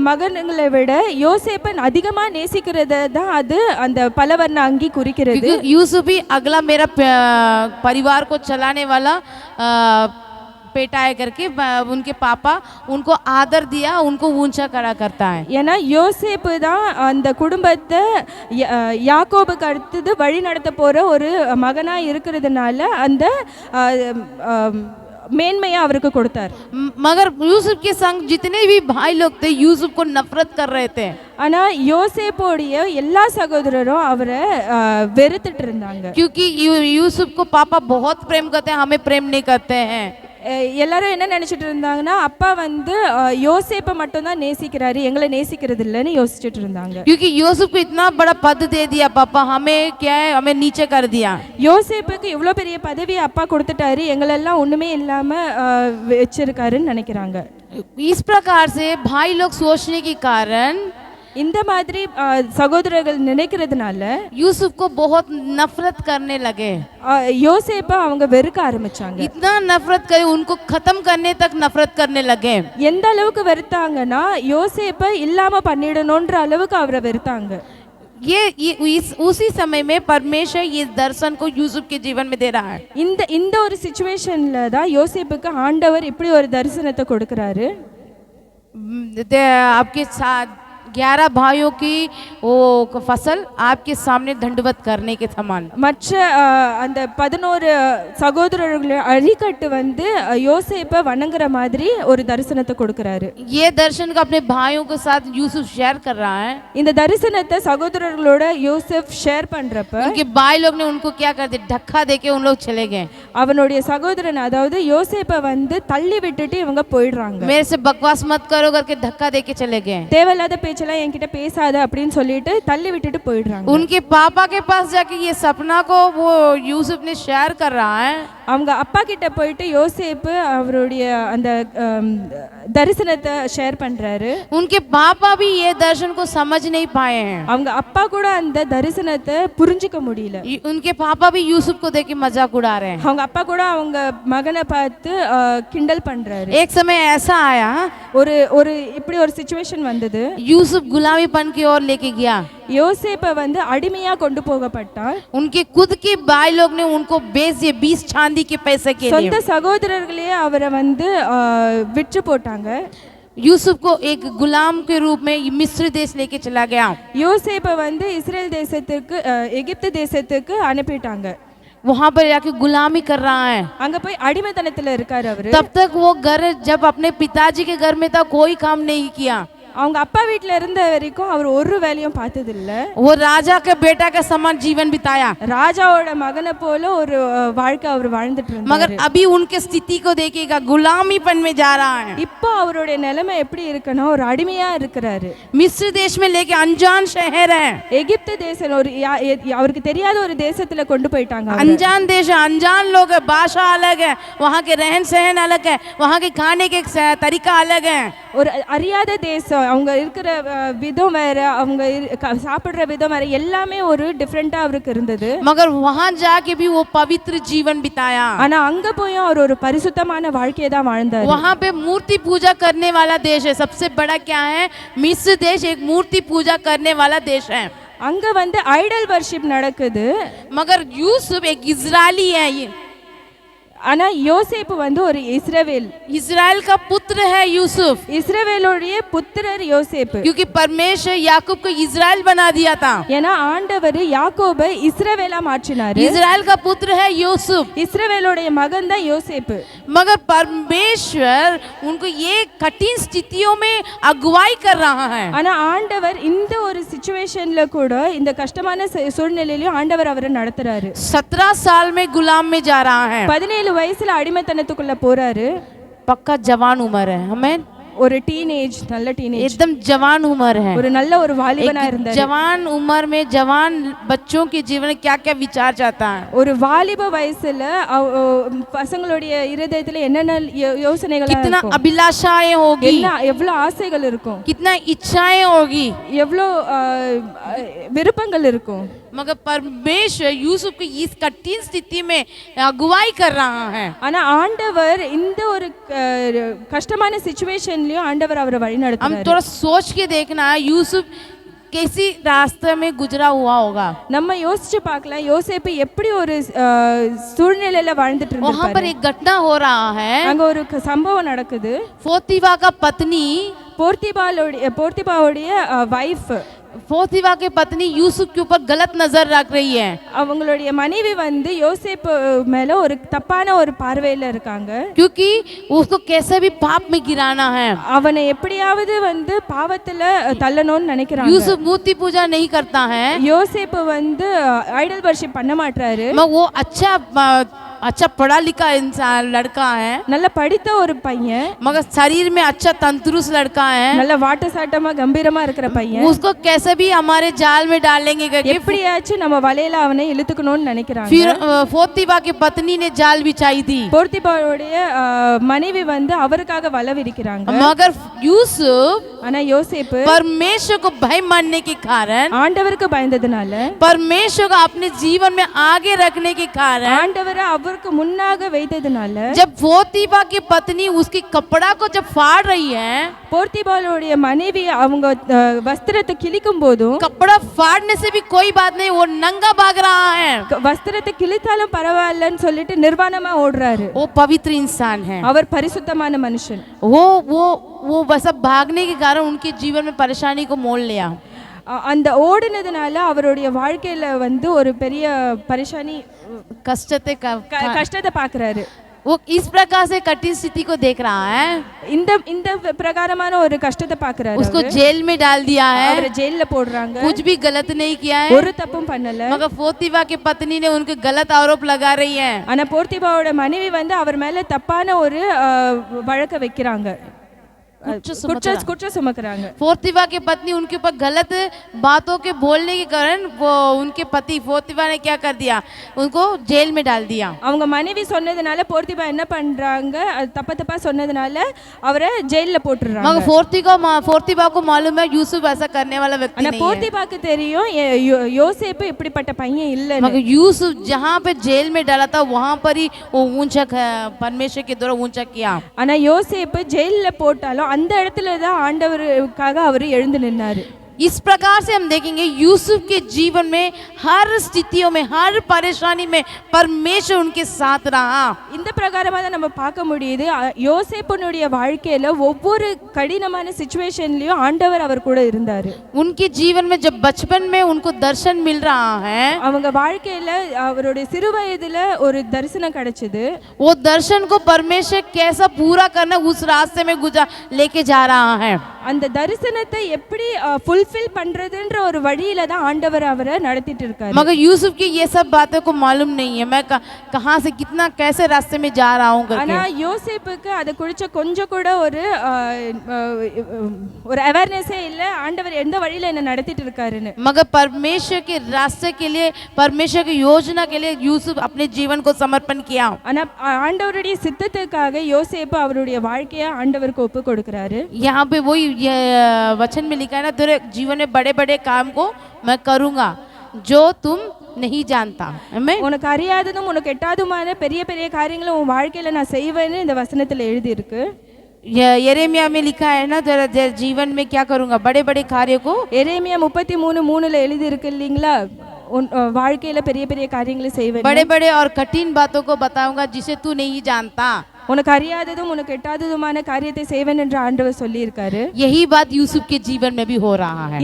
மகன்களை விட யோசேப்பன் அதிகமா நேசிக்கிறது தான் அது அந்த பலவர்ண அங்கி குறிக்கிறது. यूसुफ ही अगला मेरा परिवार को चलाने वाला बेटा है करके उनके पापा उनको आदर दिया, उनको ऊंचा खड़ा करता है। ஏன்னா யோசேப்பு தான் அந்த குடும்பத்தை யாக்கோபுக்கு அடுத்தது வழி நடத்த போற ஒரு மகனா இருக்கிறதுனால அந்த மேன்மையை அவருக்கு கொடுத்தார். मगर यूसुफ के संग जितने भी भाई लोग थे यूसुफ को नफरत कर रहे थे। ஆனா யோசேப்போடைய எல்லா சகோதரரும் அவரை வெறுத்துட்டு இருந்தாங்க. क्योंकि यूसुफ को पापा बहुत प्रेम करते हैं, हमें प्रेम नहीं करते हैं। எல்லாரும் என்ன நினைச்சிட்டு இருந்தாங்கன்னா அப்பா வந்து யோசேப்பை மட்டும் தான் நேசிக்கிறாரு, எங்களை நேசிக்கிறது இல்லைன்னு யோசிச்சுட்டு இருந்தாங்க. क्योंकि यूसुफ को इतना बड़ा पद दे दिया पापा, हमें क्या है, हमें नीचे कर दिया। யோசேப்புக்கு இவ்வளோ பெரிய பதவியை அப்பா கொடுத்துட்டாரு, எங்களெல்லாம் ஒண்ணுமே இல்லாம வச்சிருக்காருன்னு நினைக்கிறாங்க. इस प्रकार से भाई लोग सोचने के कारण இந்த மாதிரி சகோதரர்கள் நினைக்கிறதுனால यूसुफ को बहुत नफरत करने लगे। யோசேப்பை அவங்க வெறுக்க ஆரம்பிச்சாங்க. इतना नफरत करे उनको खत्म करने तक नफरत करने लगे। எந்த அளவுக்கு வெறுத்தாங்கன்னா யோசேப்பை இல்லாம பண்ணிடணும்ன்ற அளவுக்கு அவரை வெறுத்தாங்க. उसी समय में परमेश्वर ये दर्शन को यूसुफ के जीवन में दे रहा है। இந்த ஒரு சிச்சுவேஷன்ல தான் யோசேப்புக்கு ஆண்டவர் இப்படி ஒரு தரிசனத்தை கொடுக்கறாரு. आपके साथ 11 भाइयों की वो फसल आपके सामने दंडवत करने के समान। மற்ற அந்த 11 சகோதரர்கள் அரிக்கட்டு வந்து யோசேப்பை வணங்குற மாதிரி ஒரு தரிசனத்தை கொடுக்கறாரு. ये दर्शन को अपने भाइयों के साथ यूसुफ शेयर कर रहा है। இந்த தரிசனத்தை சகோதரர்களோட யோசேப் ஷேர் பண்றப்ப उनके भाई लोग ने उनको क्या कर दिया, धक्का देके उन लोग चले गए। அவனுடைய சகோதரன் அதாவது யோசேப்பை வந்து தள்ளி விட்டுட்டு இவங்க போயிடுறாங்க. मेरे से बकवास मत करो करके धक्का देके चले गए। தேவையில்லாத பேச்செல்லாம் என்கிட்ட பேசாத அப்படின்னு சொல்லிட்டு தள்ளி விட்டுட்டு போயிடுறாங்க. उनके पापा के पास जाके ये सपना को वो यूसुफ ने शेयर कर रहा है। அவங்க அப்பா கிட்ட போயிட்டு யோசேப்பு அவருடைய அந்த தரிசனத்தை ஷேர் பண்றாரு. उनके पापा भी ये दर्शन को समझ नहीं पाए हैं। அவங்க அப்பா கூட அந்த தரிசனத்தை புரிஞ்சுக்க முடியல. उनके पापा भी यूसुफ को देख के मजाक उड़ा रहे हैं। அவங்க அப்பா கூட அவங்க மகனை பார்த்து கிண்டல் பண்றாரு. एक समय ऐसा आया, ஒரு இப்படி ஒரு சிச்சுவேஷன் வந்தது. यूसुफ गुलामीपन की ओर लेके गया। யோசேப்பை வந்து அடிமையா கொண்டு போகப்பட்டார். उनके खुद के भाई लोग ने उनको बेच दिए 20 चांदी के पैसे के சொந்த लिए। சகோதரர்களே அவரை வந்து விற்று போட்டாங்க. यूसुफ को एक गुलाम के रूप में मिस्र देश लेके चला गया। யோசேப்பை வந்து இஸ்ரேல் தேசத்துக்கு எகிப்து தேசத்துக்கு அனுப்பிட்டாங்க. वहां पर जाके गुलामी कर रहा है। அங்க போய் அடிமைத்தனத்துல இருக்காரு அவரு. तब तक वो घर जब अपने पिताजी के घर में था कोई काम नहीं किया। அவங்க அப்பா வீட்ல இருந்த வரைக்கும் அவர் ஒரு வேலையும் பார்த்தது இல்ல. वो राजा के बेटा के समान जीवन बिताया। ராஜாவோட மகனை போல ஒரு வாழ்க்கை அவர் வாழ்ந்துட்டு இருந்தாரு. मगर अभी उनके स्थिति को देखिएगा, गुलामीपन में जा रहा है। இப்போ அவருடைய நிலைமை எப்படி இருக்குன்னா ஒரு அடிமையா இருக்கிறாரு. मिस्र देश में लेके अनजान शहर है। எகிப்து தேசம் ஒரு அவருக்கு தெரியாத ஒரு தேசத்துல கொண்டு போயிட்டாங்க அவரை. अनजान देश है, अनजान लोग है, भाषा अलग है, वहाँ के रहन सहन अलग है, वहाँ के खाने के तरीका अलग है। ஒரு அறியாத தேசம், அவங்க இருக்கிற விதம் வேற, அவங்க சாப்பிடுற விதம் வேற, எல்லாமே ஒரு டிஃபரெண்டா அவருக்கு இருந்தது. मगर वहाँ जाके भी वो पवित्र जीवन बिताया। ஆனா அங்க போய் அவர் ஒரு பரிசுத்தமான வாழ்க்கையை தான் வாழ்ந்தாரு. वहाँ पे मूर्ति पूजा करने वाला देश है। सबसे बड़ा क्या है, मिस्र देश एक मूर्ति पूजा करने वाला देश है। அங்க வந்து ஐடல் வர்ஷிப் நடக்குது. मगर यूसुफ एक इजरायली है। ஆனா யோசேப்பு வந்து ஒரு இஸ்ரவேல், इजराइल का पुत्र है यूसुफ। இஸ்ரவேலுடைய புத்திரர் யோசேப்பு. क्योंकि परमेश्वर याकूब को इजराइल बना दिया था। ஏன்னா ஆண்டவர் யாக்கோபை இஸ்ரவேலா மாற்றினாரு. इजराइल का पुत्र है यूसुफ। இஸ்ரவேலுடைய மகன் தான் யோசேப்பு. मगर परमेश्वर उनको ये कठिन स्थितियों में अगुवाई कर रहा है। ஆனா ஆண்டவர் இந்த ஒரு சிச்சுவேஷன்ல கூட இந்த கஷ்டமான சூழ்நிலையிலும் ஆண்டவர் அவரை நடத்துறாரு. 17 साल में गुलाम में जा रहा है। 17 வயசுல அடிமைத்தனத்துக்குள்ள போறாரு. पक्का जवान उम्र है। आमीन। ஒரு டீனேஜ், நல்ல டீனேஜ், एकदम जवान उम्र है। ஒரு நல்ல ஒரு வாலிபனா இருந்தாரு. जवान उम्र में जवान बच्चों के जीवन में क्या क्या विचार जाता है। ஒரு வாலிப வயசுல பசங்களுடைய இருதயத்துல என்னென்ன யோசனைகள் कितना இருக்கும், अभिलाषाएं होगी, எவ்வளவு ஆசைகள் இருக்கும், कितना इच्छाएं होगी, எவ்வளவு விருப்பங்கள் இருக்கும். मगर परमेश्वर यूसुफ की इस कठिन स्थिति में अगुवाई कर रहा है। ஆனா ஆண்டவர் இந்த ஒரு கஷ்டமான சிச்சுவேஷன்லயும் ஆண்டவர் அவரை வழி हम நடத்துறாரு. थोड़ा सोच के देखना, यूसुफ कैसी रास्ते में गुजरा हुआ होगा। நம்ம யோசிச்சு பார்க்கலாம் யோசேப்பு எப்படி ஒரு சூழ்நிலையில வாழ்ந்துட்டு वहाँ पर இருந்தாரு. एक घटना हो रहा है। அங்க ஒரு சம்பவம் நடக்குது. फोतीवा का पत्नी, போர்த்திபாவுடைய வைஃப், फोतीवा की पत्नी यूसुफ के ऊपर गलत नजर रख रही है। அவங்களுடைய மனைவி வந்து யோசேப்பு மேல ஒரு தப்பான ஒரு பார்வையில இருக்காங்க. क्योंकि उसको कैसे भी पाप में गिराना है। அவனை எப்படியாவது வந்து பாவத்துல தள்ளணும்னு நினைக்கிறாங்க. यूसुफ मूर्ति पूजा नहीं करता है। யோசேப்பு வந்து ஐடல் வர்ஷிப் பண்ண மாட்டாரு. मगर वो अच्छा पढ़ा लिखा इंसान लड़का है, நல்ல படித்த ஒரு பையன், मगर शरीर में अच्छा तंदुरुस्त लड़का है। நல்ல வாட்ட சாட்டமா கம்பீரமா இருக்கிற பையன். उसको कैसे भी हमारे जाल में डालेंगे करके எப்படியாச்சும் நம்ம வலையில அவனை இழுத்துக்கணும்னு நினைக்கிறாங்க. फिर फोतीवा की पत्नी ने जाल बिछाई थी। போர்த்திபாவுடைய மனைவி வந்து அவருக்காக வலை விரிக்கிறாங்க. मगर यूसुफ ஆனா யோசேப்பு परमेश्वर को भय मानने के कारण, ஆண்டவருக்கு பயந்ததுனால, परमेश्वर को अपने जीवन में आगे रखने के कारण, ஆண்டவரை அவருக்கு முன்னாக வைத்ததுனால, जब फोतीवा की पत्नी उसकी कपड़ा को जब फाड़ रही है, போர்த்திபாலுடைய மனைவி அவங்க வஸ்திரத்தை கிழிக்கும் போதும், कपड़ा फाड़ने से भी कोई बात नहीं, वो नंगा भाग रहा है। வஸ்திரத்தை கிழித்தாலும் பரவாயில்லன்னு சொல்லிட்டு நிர்வாணமா ஓடுறாரு. वो पवित्र इंसान है। அவர் பரிசுத்தமான மனுஷன். वो बस अब भागने के कारण उनके जीवन में परेशानी को मोल लिया। அந்த ஓடுனதுனால அவருடைய வாழ்க்கையில வந்து ஒரு பெரிய பரிசானி, கஷ்டத்தை பாக்குறாரு. वो इस प्रकार से कठिन स्थिति को देख रहा है। இந்த பிரகாரமான ஒரு கஷ்டத்தை பாக்குறாரு. उसको जेल में डाल दिया है, அவரை ஜெயில்ல போடுறாங்க. कुछ भी गलत नहीं किया है, ஒரு தப்பும் பண்ணல. मगर फोतीवा की पत्नी ने उनके गलत आरोप लगा रही है। ஆனா போர்த்திபாவோட மனைவி வந்து அவர் மேல தப்பான ஒரு வழக்க வைக்கிறாங்க, कुछ सुमकरांग। फोतीवा की पत्नी उनके ऊपर गलत बातों के बोलने के कारण वो उनके पति फोतीवा ने क्या कर दिया, उनको जेल में डाल दिया। அவங்க மனைவி சொன்னதனால போர்த்திபா என்ன பண்றாங்க, தப்பா சொன்னதனால அவரை ஜெயில்ல போட்டுறாங்க। मगर फोतीबा को मालूम है यूसुफ ऐसा करने वाला व्यक्ति नहीं है। போர்த்திபாக்கு தெரியும் யோசேப்பு இப்படிப்பட்ட பையன் இல்ல। मगर यूसुफ जहां पे जेल में डाला था वहां पर ही वो ऊंचा परमेश्वर के द्वारा ऊंचा किया। ஆனா யோசேப்பு ஜெயில்ல போட்டாலும் அந்த இடத்துல தான் ஆண்டவருக்காக அவர் எழுந்து நின்னாரு। इस प्रकार से हम देखेंगे यूसुफ के जीवन में हर स्थितियों में, हर परेशानी में परमेश्वर उनके साथ रहा। இந்த பிரகாரமாக தான் நம்ம பார்க்க முடியுது. யோசேப்புனுடைய வாழ்க்கையில ஒவ்வொரு கடினமான சிச்சுவேஷன்லயும் ஆண்டவர் அவர் கூட இருந்தாரு. उनके जीवन में जब बचपन में उनको दर्शन मिल रहा है, அவங்க வாழ்க்கையில அவருடைய சிறு வயதுல ஒரு தரிசனம் கிடைச்சது. वो दर्शन को परमेश्वर कैसा पूरा करना उस रास्ते में लेके जा रहा है। அந்த தரிசனத்தை எப்படி ஃபுல்ஃபில் பண்றதுன்ற ஒரு வழியில தான் ஆண்டவர் அவரை நடத்திட்டு இருக்காரு. मगर यूसुफ की ये सब बातों को मालूम नहीं है, मैं कहाँ से कितना कैसे रास्ते में जा रहा हूँ करके। ஆனா யோசேப்புக்கு அதை குறிச்ச கொஞ்சம் கூட ஒரு அவேர்னஸே இல்ல, ஆண்டவர் எந்த வழியில என்ன நடத்திட்டு இருக்காருன்னு. मगर परमेश्वर के रास्ते के लिए, परमेश्वर की योजना के लिए यूसुफ अपने जीवन को समर्पण किया। ஆனா ஆண்டவருடைய சித்தத்துக்காக யோசேப்பு அவருடைய வாழ்க்கையை ஆண்டவருக்கு ஒப்பு கொடுக்கிறாரு. यहाँ पे वही वचन में लिखा है ना, तेरे जीवन में बड़े बड़े काम को मैं करूँगा जो तुम नहीं जानता। आमेन। உனக்கு அறியாததும் உனக்கு எட்டாததுமான பெரிய பெரிய காரியங்களை உன் வாழ்க்கையில நான் செய்வேன்னு இந்த வசனத்துல எழுதி இருக்கு. यिर्मयाह में लिखा है ना, तेरे जीवन में क्या करूँगा, बड़े बड़े कार्य को। எரேமியா 33:3 எழுதி இருக்கு இல்லீங்களா, உன் வாழ்க்கையில பெரிய பெரிய காரியங்களை செய்வேன், बड़े बड़े और कठिन बातों को बताऊंगा जिसे तू नहीं जानता। உனக்கு அறியாததும் உனக்கு எட்டாததுமான காரியத்தை செய்வேன் என்று ஆண்டவர் சொல்லி இருக்காரு. यही बात यूसुफ के जीवन में भी हो रहा है।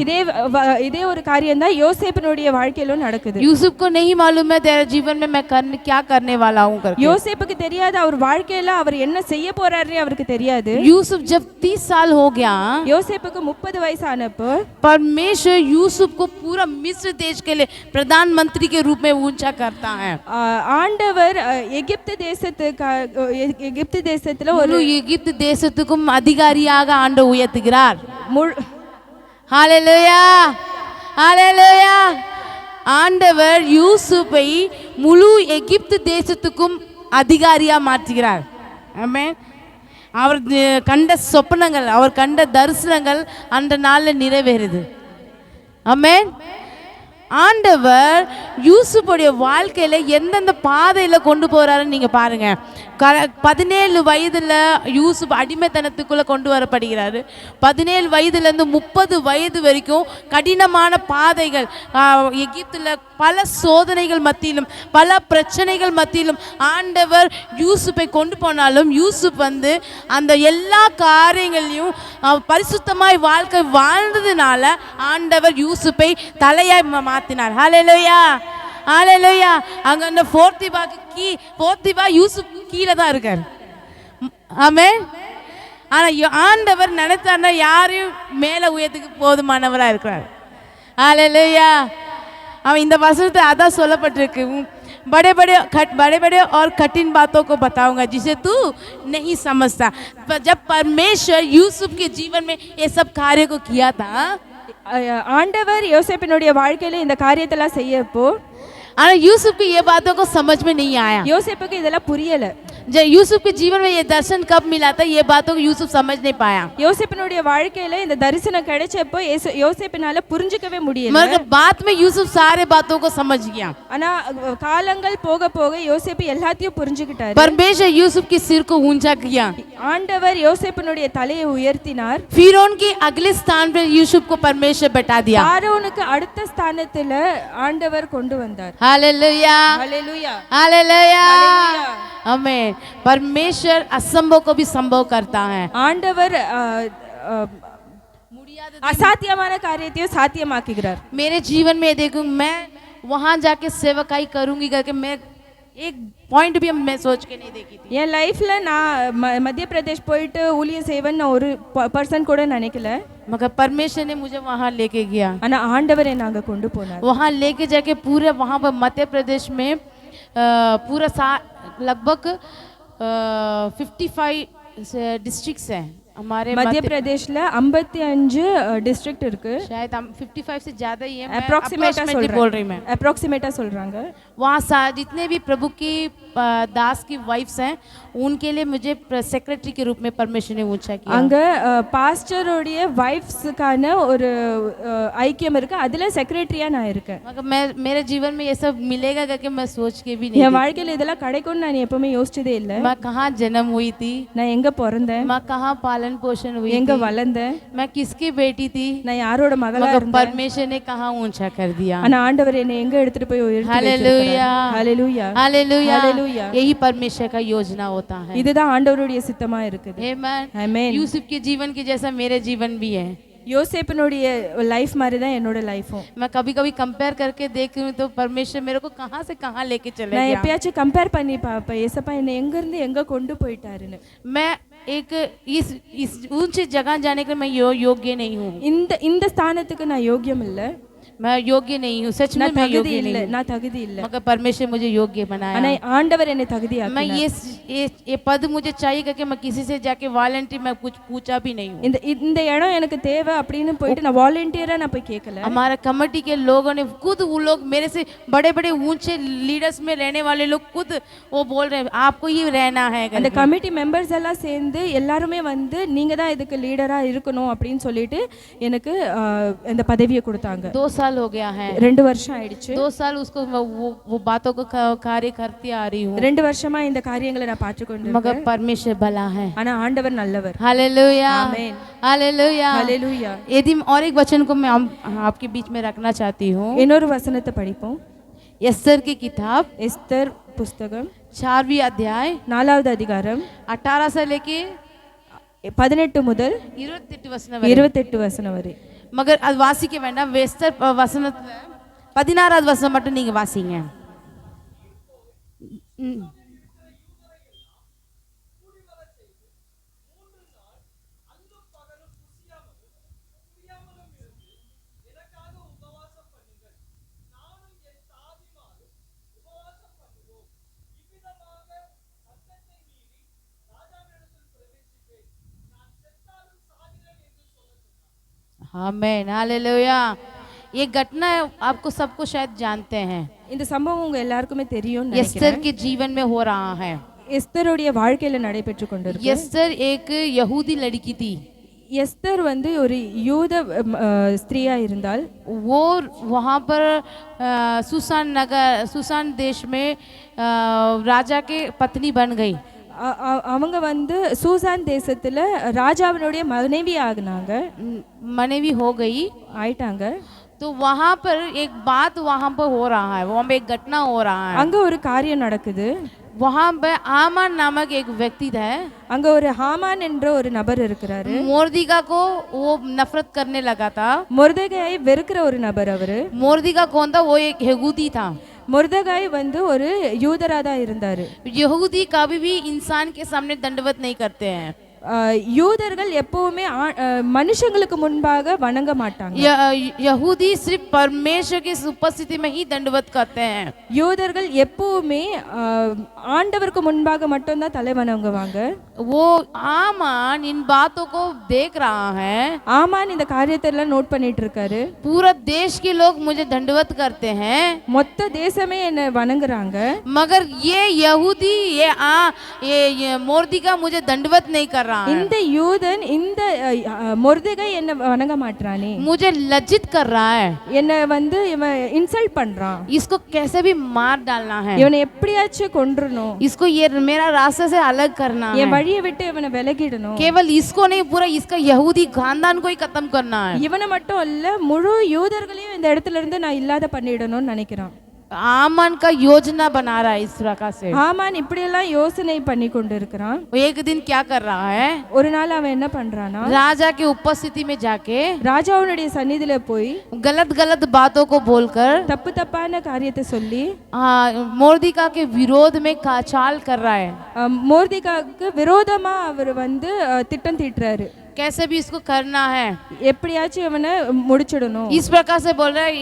இதே ஒரு காரியம் தான் யோசேப்பினுடைய வாழ்க்கையிலும் நடக்குது. यूसुफ को नहीं मालूम है तेरे जीवन में मैं क्या करने वाला हूँ करके। யோசேப்புக்கு தெரியாது அவர் வாழ்க்கையில அவர் என்ன செய்ய போறாருன்னு அவருக்கு தெரியாது. यूसुफ जब 30 साल हो गया, யோசேப்புக்கு 30 வயசானப்போ परमेश्वर यूसुफ को पूरा मिस्र देश के लिए प्रधानमंत्री के रूप में ऊंचा करता है। ஆண்டவர் எகிப்து தேசத்துல ஒரு எகிப்து தேசத்துக்கும் அதிகாரியாக ஆண்டவர் உயர்த்துகிறார். ஹalleluya, ஹalleluya. ஆண்டவர் யூசுஃபை முழு எகிப்து தேசத்துக்கும் அதிகாரியா மாற்றுகிறார். ஆமென். அவர் கண்ட சொப்பனங்கள், அவர் கண்ட தரிசனங்கள் அந்த நாளில் நிறைவேறுது. ஆமென். ஆண்டவர் யூசுஃபுடைய வாழ்க்கையில எந்தெந்த பாதையில கொண்டு போறாருன்னு நீங்க பாருங்க. 17 வயதுல யூசுப் அடிமைத்தனத்துக்குள்ள கொண்டு வரப்படுகிறாரு. 17 வயதுலேருந்து 30 வயது வரைக்கும் கடினமான பாதைகள், எகிப்துல பல சோதனைகள் மத்தியிலும் பல பிரச்சனைகள் மத்தியிலும் ஆண்டவர் யூசுப்பை கொண்டு போனாலும் யூசுப் அந்த எல்லா காரியங்களையும் பரிசுத்தமாய் வாழ்க்கை வாழ்ந்ததுனால ஆண்டவர் யூசுப்பை தலையாய் மாத்தினார். ஹalleluya, ஹalleluya. அங்க அந்த போர்த்திபா யூசுப் கீழே தான் இருக்கார். ஆமென். ஆனா ஆண்டவர் நினைத்தார்னா யாரையும் மேல உயரத்துக்கு போதுமானவரா இருக்கிறார். ஹalleluya. அவன் இந்த வசனத்தை அதான் சொல்லப்பட்டிருக்கு, बड़े बड़े और कठिन बातों को बताऊंगा जिसे तू नहीं समझता। जब परमेश्वर यूसुफ के जीवन में ये सब कार्य को किया था, ஆண்டவர் யோசேப்பினுடைய வாழ்க்கையில இந்த காரியத்தெல்லாம் செய்யப்போ ஆனா யூசுப் को ये बातों को समझ में नहीं आया. யோசேப்புக்கு இதெல்லாம் புரியல. जब यूसुफ के जीवन में ये दर्शन कब मिला था, ये बातों को यूसुफ समझ नहीं पाया. யோசேப்பினுடைய வாழ்க்கையில இந்த தரிசனம் கிடைச்சப்போ யோசேப்பினால புரிஞ்சிக்கவே முடியல. मगर बाद में यूसुफ सारे बातों को समझ गया. ஆனா காலங்கள் போக போக யோசேப்பு எல்லாத்தையும் புரிஞ்சுக்கிட்டாரு. परमेश्वर यूसुफ के सिर को ऊंचा किया. ஆண்டவர் யோசேப்பினுடைய தலையை உயர்த்தினார். फिरौन के अगले स्थान पर यूसुफ को परमेश्वर बैठा दिया. பார்வோனுக்கு அடுத்த ஸ்தானத்துல ஆண்டவர் கொண்டு வந்தார். हालेलुया, हालेलुया, हालेलुया, आमीन. परमेश्वर असंभव को भी संभव करता है. ஆண்டவர் அசாத்தியமான காரியத்தையும் சாத்தியமாக்குகிறார். मेरे जीवन में देखूं, मैं वहां जाके सेवकाई करूंगी करके मैं एक पॉइंट भी मैं सोच के नहीं देखी थी. என் லைஃப்ல நான் மத்திய பிரதேஷ் போயிட்டு ஊழியம் செய்வேன்னு நான் ஒரு பர்சன் கூட நினைக்கல. मगर परमेश्वर ने मुझे वहां लेके गया. ஆனா ஆண்டவர் என்னை அங்க கொண்டு போனார். वहां लेके जाके पूरे वहां पर मध्य प्रदेश में पूरा लगभग 55 डिस्ट्रिक्ट्स हैं हमारे मध्य प्रदेश ல 55 डिस्ट्रिक्ट இருக்கு. शायद 55 से ज्यादा ही है. मैं अप्रोक्सीमेटली बोल रही मैं. अप्रोक्सीमेटा சொல்றாங்க. वहाँ जितने भी प्रभु की दास की वाइफ्स हैं उनके लिए मुझे सेक्रेटरी के रूप में परमेश्वर ने ऊंचा किया. அங்க பாஸ்டரோடைய வைஃப்ஸ்க்கான ஒரு ஐக்கியம் இருக்கு, அதுல செக்ரட்டரியா நான் இருக்கேன். मगर मैं मेरे जीवन में ये सब मिलेगा करके मैं सोच के भी नहीं. என் வாழ்க்கையில இதெல்லாம் கிடைக்கும்னு நான் எப்பவுமே யோசிச்சதே இல்ல. मैं कहाँ जन्म हुई थी, நான் எங்க பிறந்தேன், मैं कहाँ पालन पालन पोषण हुई எங்க थी, வளர்ந்தேன், मैं किसकी बेटी थी, நான் யாரோட மகளா मगर இருந்தேன், परमेश्वर ने कहाँ ऊंचा कर दिया। ஆனா ஆண்டவர் என்னை எங்க எடுத்துட்டு போய் உயர்த்தி हालेलुया, வச்சிருக்காரு. ஹalleluya, हालेलुया, हालेलुया। यही परमेश्वर का योजना होता है। இதுதான் ஆண்டவருடைய சித்தமா இருக்குது. आमेन। ஆமென். यूसुफ के जीवन के जैसा मेरे जीवन भी है। யோசேப்பினுடைய லைஃப் மாதிரி தான் என்னோட லைஃபும். मैं कभी कभी कंपेयर करके देखती हूँ तो परमेश्वर मेरे को कहाँ से कहाँ लेके चले நான் गया। எப்பயாச்சும் கம்பேர் பண்ணி பார்ப்பேன், ஏசப்பா என்னை எங்க இருந்து எங்க கொண்டு போயிட்டாருன்னு. मैं एक इस ऊंची जगह जाने के लिए मैं योग्य नहीं हूँ। இந்த இந்த ஸ்தானத்துக்கு நான் யோக்கியம் இல்ல, मैं योग्य नहीं हूँ, सच में நான் मैं தகுதி योग्य இல்ல, नहीं हूँ, நான் தகுதி இல்ல. मगर परमेश्वर मुझे योग्य ஆனா बनाया। ஆண்டவர் என்னை मैं தகுதியாக்கினார். ये पद मुझे चाहिए करके मैं किसी से जाके वॉलंटियर मैं कुछ पूछा भी नहीं हूँ। இந்த இந்த இடம் எனக்கு தேவை அப்படின்னு போயிட்டு நான் வாலண்டியரா நான் போய் கேட்கல. हमारा कमेटी के लोगों ने खुद, वो लोग मेरे से बड़े बड़े ऊंचे लीडर्स में रहने वाले लोग खुद वो बोल रहे हैं आपको ही रहना है அந்த करके। கமிட்டி மெம்பர்ஸ் எல்லாம் சேர்ந்து எல்லாருமே வந்து நீங்க தான் இதுக்கு லீடரா இருக்கணும் அப்படின்னு சொல்லிட்டு எனக்கு இந்த பதவியை கொடுத்தாங்க. 2 साल हो गया है, 2 வருஷம் ஆயிடுச்சு. 2 साल उसको वो बातों को कार्य करती आ रही हूँ, 2 வருஷமா இந்த காரியங்களை நான் பார்த்து கொண்டு मगर परमेश्वर भला है। ஆனா ஆண்டவர் நல்லவர். हालेलुया, आमीन। Hallelujah, hallelujah. यदि और एक वचन को मैं आपके बीच में रखना चाहती हूँ। இன்னொரு வசனத்தை படிப்போம். एस्तर की किताब எஸ்தர் புஸ்தகம் 4वीं अध्याय 4வது அதிகாரம் 18 से लेके 18 முதல் 28 வசனம் வரை। 28 வசனம் வரை. मगर அது வாசிக்க வேண்டாம், எஸ்தர் வசனத்துல 16வது வசனம் மட்டும் நீங்க வாசிங்க। आमीन, हालेलुया। ये घटना आपको सबको शायद जानते हैं, இந்த சம்பவம் உங்க எல்லாருக்குமே தெரியும் एस्तर நினைக்கிறேன். के जीवन में हो रहा है। எஸ்தருடைய வாழ்க்கையில நடைபெற்று கொண்டிருக்கு. एस्तर एक यहूदी लड़की थी, எஸ்தர் வந்து ஒரு யூத ஸ்திரீயா இருந்தால் वो वहाँ पर सुसान देश में राजा के पत्नी बन गई। அவங்க வந்து சூசான் தேசத்துல ராஜாவினுடைய மனைவி ஆகினாங்க, मनेवी हो गई ஆயிட்டாங்க. तो वहाँ पर एक बात वहाँ पर हो रहा है, वहाँ पे एक घटना हो रहा है। அங்க ஒரு காரியம் நடக்குது. वहाँ पे आमान नामक एक व्यक्ति है, அங்க ஒரு ஹாமான் என்ற ஒரு நபர் இருக்கிறாரு. मोर्दिका को वो नफरत करने लगा था। மொர்தெகாயை வெறுக்கிற ஒரு நபர் அவரு. मोर्दिका कौन था? वो एक यहूदी था। மொர்தெகாய் வந்து ஒரு யூதரா தான் இருந்தாரு. यहूदी कभी भी इंसान के सामने दंडवत नहीं करते हैं। யூதர்கள் எப்பவுமே மனுஷங்களுக்கு முன்பாக வணங்க மாட்டாங்க. यहूदी सिर्फ परमेश्वर की उपस्थिति में ही दंडवत करते हैं। யூதர்கள் எப்பவுமே ஆண்டவருக்கு முன்பாக மட்டும் தான் தலை வணங்குவாங்க. वो आमान इन बातों को देख रहा है, ஆமான் இந்த காரியத்தை எல்லாம் நோட் பண்ணிட்டு இருக்காரு. पूरा देश के लोग मुझे दंडवत करते हैं, மொத்த தேசமே என்ன வணங்குறாங்க, मगर ये यहूदी ये मोर्दिका मुझे दंडवत नहीं कर रहा है। இந்த யூதன் இந்த மொர்தெகாய் என்ன வணங்க மாட்றானே, मुझे लज्जित कर रहा है, என்ன வந்து இவன் இன்சல்ட் பண்றான், इसको कैसे भी मार डालना है, இவனை எப்படியாச்சும் கொன்றணும், इसको ये मेरा रास्ते से अलग करना है, என் வழியை விட்டு இவனை விலகிடணும். केवल इसको नहीं पूरा इसका यहूदी खानदान को ही खत्म करना है। இவனை மட்டும் இல்ல முழு யூதர்களையும் இந்த இடத்துல இருந்து நான் இல்லாத பண்ணிடணும்னு நினைக்கிறான். आमन का योजना बना रहा है इस प्रकार से। ஆமான் இப்படி எல்லாம் யோசனை பண்ணி கொண்டு இருக்கிறான். एक दिन क्या कर रहा है, ஒரு நாள் அவன் என்ன பண்றானா, राजा की उपस्थिति में जाके ராஜாவுடைய சந்நிதியில போய் गलत गलत बातों को बोलकर தப்பு தப்பான காரியத்தை சொல்லி मोर्दिका के विरोध में चाल कर रहा है। மோர்திகாவுக்கு விரோதமா அவர் வந்து திட்டம் தீட்டுறாரு. कैसे भी इसको करना है, எப்படியாச்சும் இவனை முடிச்சிடணும். इस प्रकार से बोल रहा है।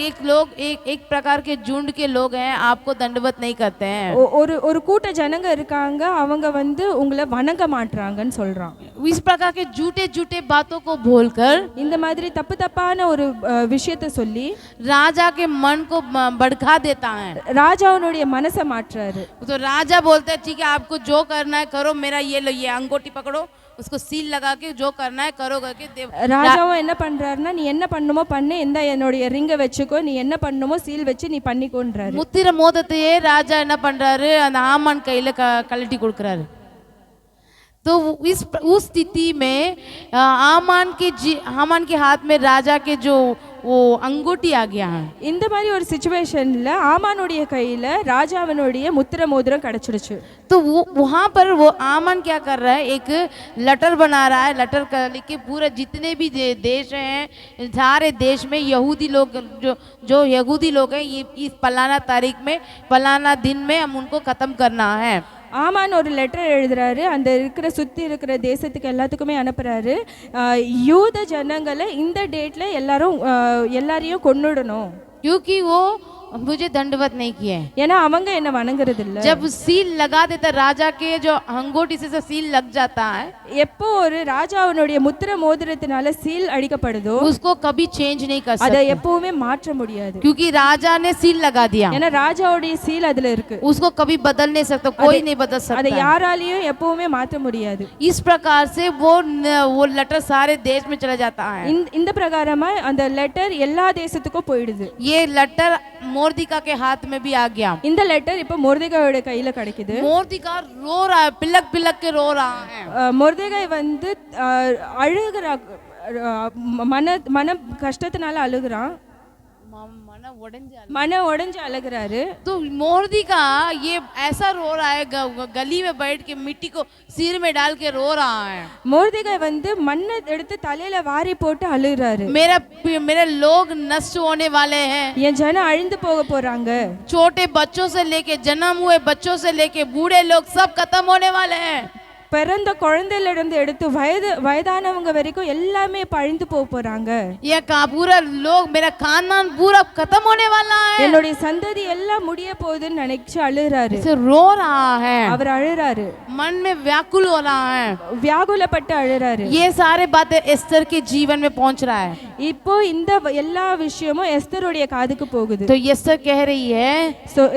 एक प्रकार के झुंड के लोग हैं, आपको दंडवत नहीं करते हैं। ஒரு கூட்ட ஜனங்க இருக்காங்க, அவங்க வந்து உங்களை வணங்க மாட்றாங்கன்னு சொல்றான். इस प्रकार के झूठे झूठे बातों को बोलकर இந்த மாதிரி தப்பு தப்பான ஒரு விஷயத்தை சொல்லி राजा के मन को भड़का देता है। ராஜாவுடைய மனசை மாற்றுறாரு. तो राजा बोलता है ठीक है, आपको जो करना है करो, मेरा ये लो, ये अंगूठी पकड़ो, उसको सील लगा के जो करना है करो करके ராஜாவும் என்ன பண்றாருன்னா, நீ என்ன பண்ணுமோ பண்ணு, இந்த என்னுடைய ரிங்க வச்சுக்கோ, நீ என்ன பண்ணுமோ சீல் வச்சு நீ பண்ணிக்கோன்றாரு. முத்திர மோதத்தையே ராஜா என்ன பண்றாரு, அந்த ஆமான் கையில கழட்டி கொடுக்கறாரு. तो उस स्थिति में हामान के हाथ में राजा के जो वो अंगूठी आ गया है। இந்த மாதிரி ஒரு சிச்சுவேஷன்ல ஆமானுடைய கையில ராஜாவினுடைய முத்திர மோதிரம் கிடைச்சிடுச்சு. तो वहां पर वो आमान क्या कर रहा है, एक लेटर बना रहा है, लेटर लिख के पूरा जितने भी देश हैं सारे देश में यहूदी लोग जो यहूदी लोग हैं ये इस फलाना तारीख में फलाना दिन में हम उनको खत्म करना है। ஆமான் ஒரு லெட்டர் எழுதுறாரு, அந்த இருக்கிற சுற்றி இருக்கிற தேசத்துக்கு எல்லாத்துக்குமே அனுப்புறாரு, யூத ஜனங்களை இந்த டேட்ல எல்லாரையும் கொன்னுடணும். क्योंकि वो मुझे दंडवत नहीं किए, ஏன்னா அவங்க என்ன வணங்குறது இல்ல. जब सील लगा देता राजा के जो अंगूठी से सील लग जाता है, எப்போ ஒரு ராஜாவினுடைய முத்திர மோதிரத்தினால சீல் அடிக்கப்படுதோ उसको कभी चेंज नहीं कर सकते, அதை எப்பவுமே மாற்ற முடியாது. क्योंकि राजा ने सील लगा दिया, ஏன்னா ராஜாவுடைய சீல் அதுல இருக்கு, उसको कभी बदल नहीं सकता, कोई नहीं बदल सकता, அதை யாராலையும் எப்பவுமே மாற்ற முடியாது. इस प्रकार से वो लेटर सारे देश में चला जाता है. இந்த பிரகாரமா அந்த லெட்டர் எல்லா தேசத்துக்கும் போயிடுது. ये लेटर मोर्दिका के हाथ में भी आ गया. இந்த லெட்டர் இப்ப மொர்தெகாயோட கையில கிடைக்குது. மொர்தெகா रो रहा है, पिलक पिलक के रो रहा है. மொர்தெகாய் வந்து அழுகுறா, மன கஷ்டத்தினால அழுகுறான், मन उड़ंज अलगराரு. तो मोर्दिका ये ऐसा रो रहा है, गली में बैठ के मिट्टी को सिर में डाल के रो रहा है. मोर्दिका வந்து மண்ணை எடுத்து தலையில வாரி போட்டு அழுகுறாரு. मेरे लोग नष्ट होने वाले हैं, ये जन அழிந்து போக போறாங்க. छोटे बच्चों से लेके जन्म हुए बच्चों से लेके बूढ़े लोग सब खत्म होने वाले हैं. பிறந்த குழந்தையில இருந்து எடுத்து வயதானவங்க வரைக்கும் எல்லாமே பழிந்து போறாங்க. ये पूरा लोग मेरा खानदान पूरा खत्म होने वाला है, என்னுடைய சந்ததி எல்லாம் முடிய போகுதுன்னு நினைச்சு அழுறாரு. इसे रो रहा है, அவர் அழுறாரு, मन में व्याकुल हो रहा है, व्याकुलப்பட்டு அழுறாரு. ये सारे बातें एस्तर के जीवन में पहुंच रहा है. இப்போ இந்த எல்லா விஷயமும் எஸ்தருடைய காதுக்கு போகுது. तो एस्तर कह रही है,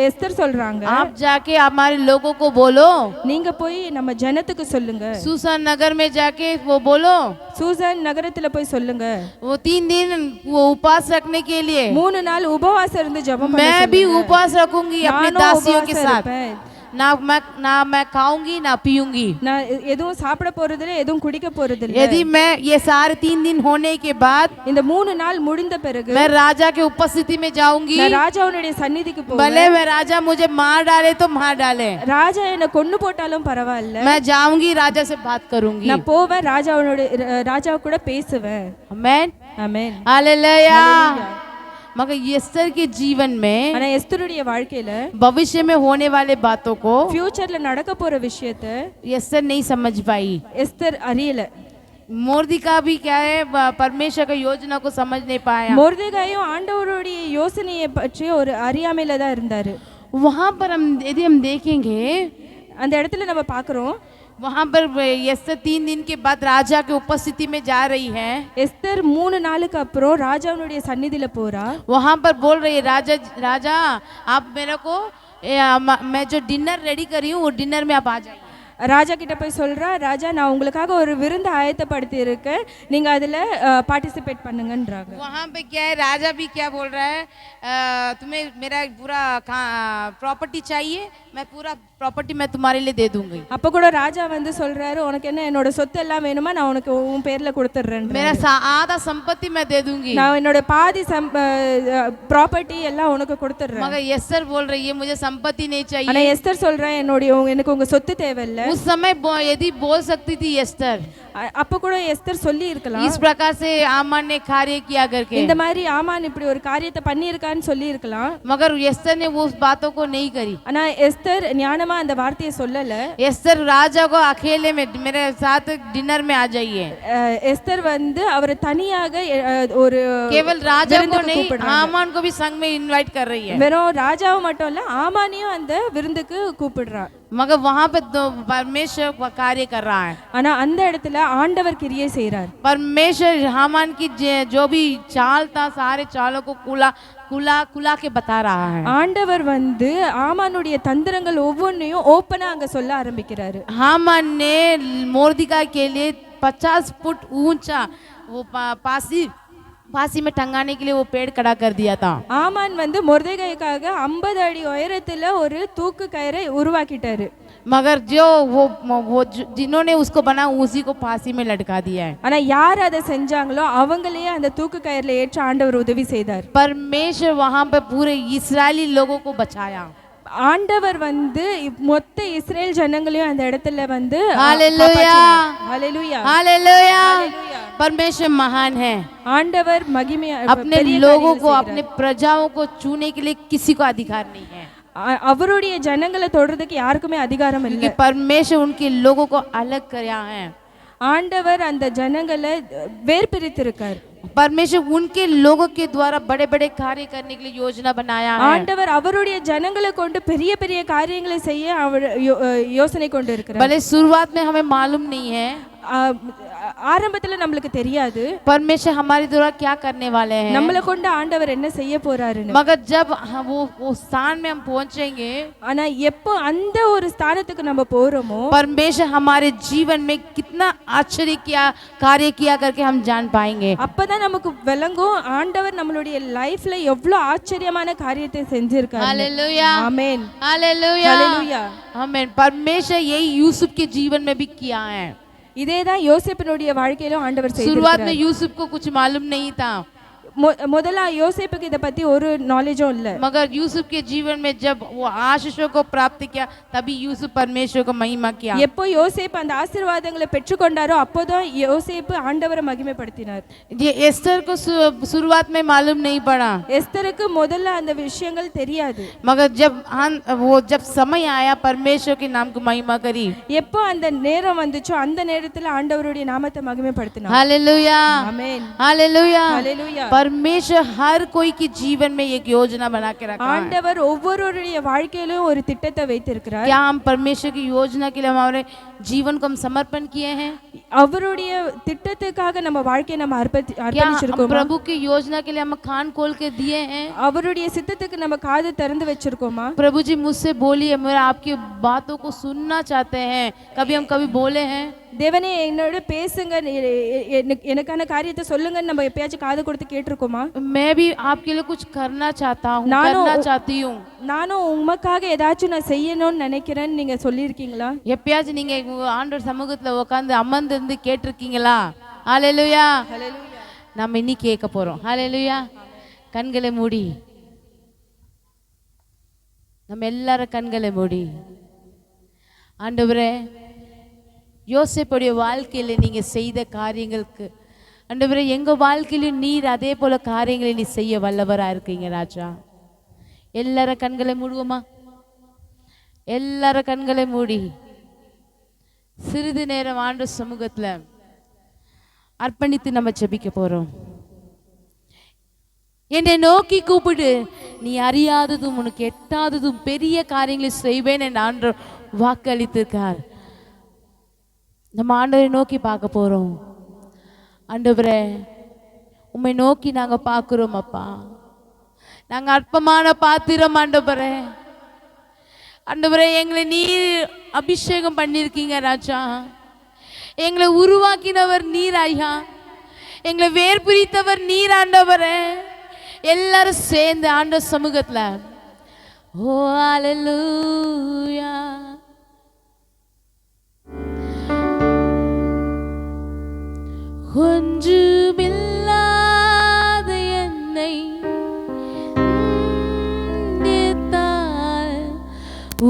எஸ்தர் சொல்றாங்க, आप जाके हमारे लोगों को बोलो, நீங்க போய் நம்ம ஜனத்துக்கு சொல்லுங்க. सूसन नगर में जाके वो बोलो, सूसन நகரத்துல போய் சொல்லுங்க, वो 3 दिन वो उपवास रखने के लिए 3 நாள் உபவாசம் இருந்து ஜெபம் பண்ண. मैं भी उपवास रखूंगी अपनी दासियों के साथ, ना मैं खाऊंगी ना पीऊंगी, ना எதுவும் சாப்பிட போறது இல்ல எதுவும் குடிக்க போறது இல்ல. यदि मैं ये सारे 3 दिन होने के बाद இந்த 3 நாள் முடிந்த பிறகு मैं राजा के उपस्थिति में जाऊंगी, நான் ராஜாவுடைய சந்நிதிக்கு போவேன். भले मैं राजा मुझे मार डाले तो मार डाले, ராஜா என்ன கொன்னு போட்டாலும் பரவாயில்லை, मैं जाऊंगी राजा से बात करूंगी, நான் போவேன் ராஜா கூட பேசுவேன். आमेन आमेन हालेलुया. मगर एस्तर के जीवन में ஆனா எஸ்தருடைய வாழ்க்கையில भविष्य में होने वाले बातों को फ्यूचरல நடக்க போற விஷயத்தை एस्तर नहीं समझ पाई, एस्तर அறியல. मोर्दिका भी क्या है, परमेश्वर का योजना को समझ नहीं पाया. मोर्देकाயும் ஆண்டவருடைய யோசனையை பற்றி ஒரு அறியாமையில தான் இருந்தாரு. वहां पर यदि हम देखेंगे அந்த இடத்துல நம்ம பார்க்கிறோம், वहां पर एस्तर 3 दिन के बाद राजा के उपस्थिति में जा रही है. एस्तर 3 நாளுக்கு அப்புறம் ராஜாவுடைய சந்நிதியில போறா. वहां पर बोल रही है, राजा आप मेरे को मैं जो डिनर रेडी करी हूँ वो डिनर में आप आ जाइए. ராஜா கிட்ட போய் சொல்றா, ராஜா நான் உங்களுக்காக ஒரு விருந்து ஆயத்தப்படுத்தி இருக்கேன், நீங்க அதுல பார்ட்டிசிபேட் பண்ணுங்கன்றாங்க. वहां पे क्या है, राजा भी क्या बोल रहा है, तुम्हें मेरा पूरा प्रॉपर्टी चाहिए, मैं पूरा प्रॉपर्टी मैं तुम्हारे लिए दे दूंगी. அப்ப கூட ராஜா வந்து சொல்றாரு, உனக்கு என்ன என்னோட சொத்து எல்லாம் வேணுமா, நான் உனக்கு உன் பேர்ல கொடுத்துறேன், मेरा आधा संपत्ति मैं दे दूंगी, நான் என்னோட பாதி प्रॉपर्टी எல்லாம் உனக்கு கொடுத்துறேன். मगर एस्तर बोल रही है मुझे संपत्ति नहीं चाहिए. ஆனா எஸ்தர் சொல்றா, எனக்கு உங்க சொத்து தேவையில்லை. उस समय यदि बोल सकती थी एस्तर, அப்ப கூட எஸ்தர் சொல்லி இருக்கலாம், इस प्रकार से आमान ने कार्य किया करके, இந்த மாதிரி ஆமான் இப்படி ஒரு காரியத்தை பண்ணி இருக்கான்னு சொல்லி இருக்கலாம். मगर एस्तर ने वो बातों को नहीं करी. ஆனா எஸ்தர் ஞானமா அந்த வார்த்தையை சொல்லல. एस्तर राजा को अकेले में मेरे साथ डिनर में आ जाइए. एस्तर வந்து அவர் தனியாக ஒரு केवल राजा को नहीं आमान को भी संग में इनवाइट कर रही है. வெறும் ராஜாவை மட்டும் இல்ல ஆமானையும் அந்த விருந்துக்கு கூப்பிடுறா. मगर वहां पे परमेश्वर कार्य कर रहा है. ஆனா அந்த இடத்துல ஆண்டவர் கிரியை செய்றார். परमेश्वर हामान की जो भी चाल था सारे चालों को कुला के बता रहा है. ஆண்டவர் வந்து ஆமானுடைய தந்திரங்கள் ஒவ்வொன்றையும் ஓபனா அங்க சொல்ல ஆரம்பிக்கிறாரு. हामान ने मोर्दिका के लिए 50 फुट ऊंचा वो फांसी में टंगाने के लिए वो पेड़ खड़ा कर दिया था. ஆமான் வந்து மொர்தெகாய்க்காக 50 அடி உயரத்துல ஒரு தூக்கு கயிறை உருவாக்கிட்டாரு. मगर जो जिन्होंने उसको बना उसी को फांसी में लटका दिया है। ஆனா யார் அதை செஞ்சாங்களோ அவங்களையே அந்த தூக்கு கயிறுல ஏற்ற ஆண்டவர் உதவி செய்தார். परमेश्वर वहां पे पूरे इस्राएली लोगों को बचाया। ஆண்டவர் வந்து மொத்த இஸ்ரேல் ஜனங்களையும் அந்த இடத்துல வந்து हालेलुया ஹalleluya हालेलुया। परमेश्वर महान है। ஆண்டவர் மகிமை अपने लोगों को अपने प्रजाओं को छूने के लिए किसी को अधिकार नहीं है। அவருடைய ஜனங்களை தொடறதுக்கு யாருக்குமே அதிகாரம் இல்லை. क्योंकि परमेश्वर उनके लोगों को अलग किया है। ஆண்டவர் அந்த ஜனங்களை வேர்பிரித்திருக்கார். परमेश्वर उनके लोगों के द्वारा बड़े बड़े कार्य करने के लिए योजना बनाया है। ஆண்டவர் அவருடைய ஜனங்களை கொண்டு பெரிய பெரிய காரியங்களை செய்ய அவர் யோசனை கொண்டு இருக்கிறார். भले शुरुआत में हमें मालूम नहीं है, ஆரம்பத்துல நம்மளுக்கு தெரியாது परमेश्वर हमारे द्वारा क्या करने वाले हैं, நம்மள கொண்டு ஆண்டவர் என்ன செய்ய போறாருன்னு. मगर जब वो स्थान में हम पहुंचेंगे, ஆனா எப்போ அந்த ஒரு ஸ்தானத்துக்கு நம்ம போறோமோ परमेश्वर हमारे जीवन में कितना आश्चर्य किया कार्य किया करके हम जान पाएंगे। அப்பதான் நமக்கு விளங்கும் ஆண்டவர் நம்மளுடைய லைஃப்ல எவ்வளவு ஆச்சரியமான காரியத்தை செஞ்சிருக்காரு. हालेलुया ஆமென் हालेलुया हालेलुया आमेन। परमेश्वर यही यूसुफ के जीवन में भी किया है। இதேதான் யோசேப்பினுடைய வாழ்க்கையிலும் ஆண்டவர் शुरुआत செய்திருக்கிறார். में यूसुफ को कुछ मालूम नहीं था, முதல்ல யோசேப்புக்கு இத பத்தி ஒரு நாலேஜும் இல்ல. मगर यूसुफ के जीवन में जब वो आशीषों को प्राप्त किया तभी यूसुफ परमेश्वर को महिमा किया। எப்போ யோசேப்பு அந்த ஆசீர்வாதங்களை பெற்றுக்கொண்டாரோ அப்போதான் யோசேப்பு ஆண்டவரை மகிமைப்படுத்தினார். ये एस्तर को शुरुआत में मालूम नहीं पड़ा, எஸ்தருக்கு முதல்ல அந்த விஷயங்கள் தெரியாது. मगर जब समय आया परमेश्वर के नाम को महिमा करी। எப்போ அந்த நேரம் வந்துச்சோ அந்த நேரத்துல ஆண்டவருடைய நாமத்தை மகிமைப்படுத்தினார். हालेलुया ஆமென் हालेलुया ஹalleluya। परमेश्वर हर कोई के जीवन में एक योजना बना के रखा है। ஆண்டவர் ஒவ்வொருவருடைய வாழ்க்கையிலும் ஒரு திட்டத்தை வைத்திருக்கிறார். क्या हम परमेश्वर की योजना के लिए हमारे जीवन को हम समर्पण किए हैं? அவருடைய திட்டத்துக்காக நம்ம வாழ்க்கையை நம்ம क्या हम அர்ப்பணிச்சிருக்கோமா? प्रभु की योजना के लिए हम कान खोल के दिए हैं? அவருடைய சித்தத்துக்கு நம்ம காது திறந்து வச்சிருக்கோமா? प्रभु जी मुझसे बोलिए, मैं आपकी बातों को सुनना चाहते हैं। कभी बोले हैं? தேவனே என்னோட பேசுங்க, எனக்கான காரியத்தை சொல்லுங்கன்னு நம்ம எப்பயாச்சும் காது கொடுத்து கேட்டிருக்கோமா? मैं भी आपके लिए कुछ करना चाहता हूँ, करना चाहती हूँ। நானும் உமக்காக ஏதாச்சும் நான் செய்யணும்னு நினைக்கிறேன்னு நீங்க சொல்லியிருக்கீங்களா? எப்பயாச்சும் நீங்க ஆண்டவர் சமூகத்துல உட்கார்ந்து அமர்ந்து இருந்து கேட்டிருக்கீங்களா? ஹalleluya ஹalleluya. நாம இன்னி கேட்க போறோம். ஹalleluya. கண்களை மூடி, நம்ம எல்லாரும் கண்களை மூடி, ஆண்டவரே யோசேப்புடைய வாழ்க்கையில நீங்க செய்த காரியங்களுக்கு ஆண்டவரே எங்க வாழ்க்கையிலும் நீர் அதே போல காரியங்களை நீ செய்ய வல்லவரா இருக்கீங்க ராஜா. எல்லாரும் கண்களை மூடுவோமா? எல்லாரும் கண்களை மூடி சிறிது நேரம் ஆண்டவர் சமூகத்துல அர்ப்பணித்து நம்ம ஜெபிக்க போறோம். என்னை நோக்கி கூப்பிடு, நீ அறியாததும் உனக்கு எட்டாததும் பெரிய காரியங்களை செய்வேன் என்று ஆண்டவர் வாக்களித்திருக்கார். நம்ம ஆண்டவரை நோக்கி பார்க்க போறோம். ஆண்டவரே உம்மை நோக்கி நாங்க பார்க்கிறோம் அப்பா. நாங்க அற்பமான பாத்திரம் ஆண்டவரே. ஆண்டவரே எங்களை நீர் அபிஷேகம் பண்ணியிருக்கீங்க ராஜா. எங்களை உருவாக்கினவர் நீர் ஐயா, எங்களை வேர் பிரித்தவர் நீர் ஆண்டவரே. எல்லாரும் சேர்ந்து ஆண்டவர் சமூகத்துல ஓ ஹalleluya ஒன்றுமில்லாத என்னை நினைத்தால்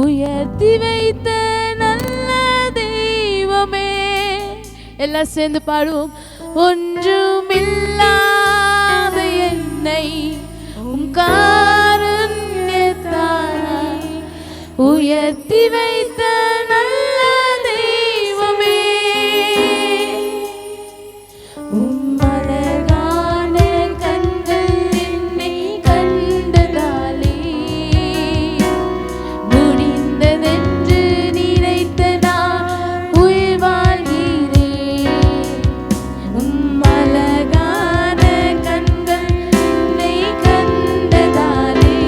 உயர்த்தி வைத்த நல்ல தெய்வமே. எல்லாம் சேர்ந்து பாடுவோம். ஒன்றுமில்லாத என்னை உம் காருண்யத்தால் உயர்த்தி வைத்த நல்ல தெய்வமே. உம் அழகான கண்கள் என்னை கண்டதாலே முடிந்ததென்று நினைத்த நான் உயிர் வாழ்கிறேன். உம் அழகான கண்கள் என்னை கண்டதாலே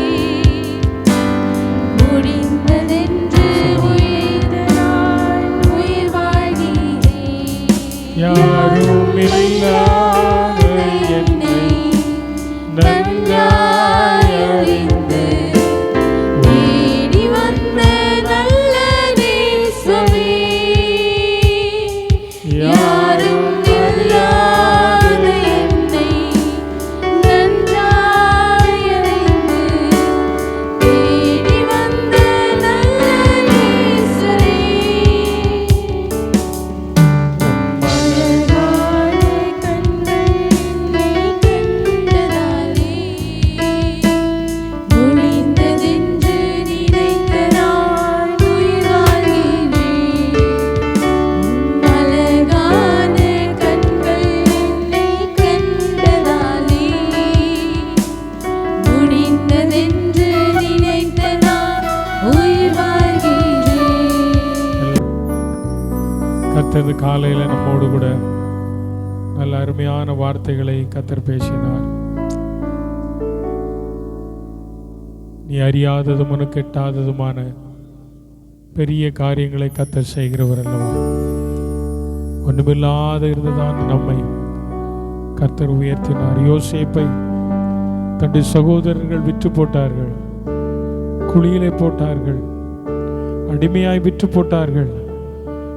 முடிந்ததென்று உயிர் நான் உயிர் வாழ்கிறேன். யாரும் இல்லாத என்னை நன்றாய் அறிந்து தேடி வந்த நல்ல தெய்வமே. யாரும் இல்லாத என்னை நன்றாய் அறிந்து தேடி வந்த நல்ல ஈஸ்வரே, அழகான கண்கள் என்னை கண்டதாலே முடிந்ததென்று நினைத்த நான் உயிர் வாழ்கின்றேன். அழகான கண்கள் என்னை கண்டதாலே முடிந்ததென்று நினைத்த நான் உயிர் வாழ்கின்றேன். கர்த்தர் காலையில நம்மோடு கூட நல்ல அருமையான வார்த்தைகளை கர்த்தர் பேசினார். நீ அறியாததும் உனக்கு எட்டாததுமான பெரிய காரியங்களை கர்த்தர் செய்கிறவர் அல்லவா. ஒன்றுமில்லாத இருந்ததான நம்மை கர்த்தர் உயர்த்தினார். யோசேப்பை தன்னுடைய சகோதரர்கள் விற்று போட்டார்கள், குழியிலே போட்டார்கள், அடிமையாய் விற்று போட்டார்கள்.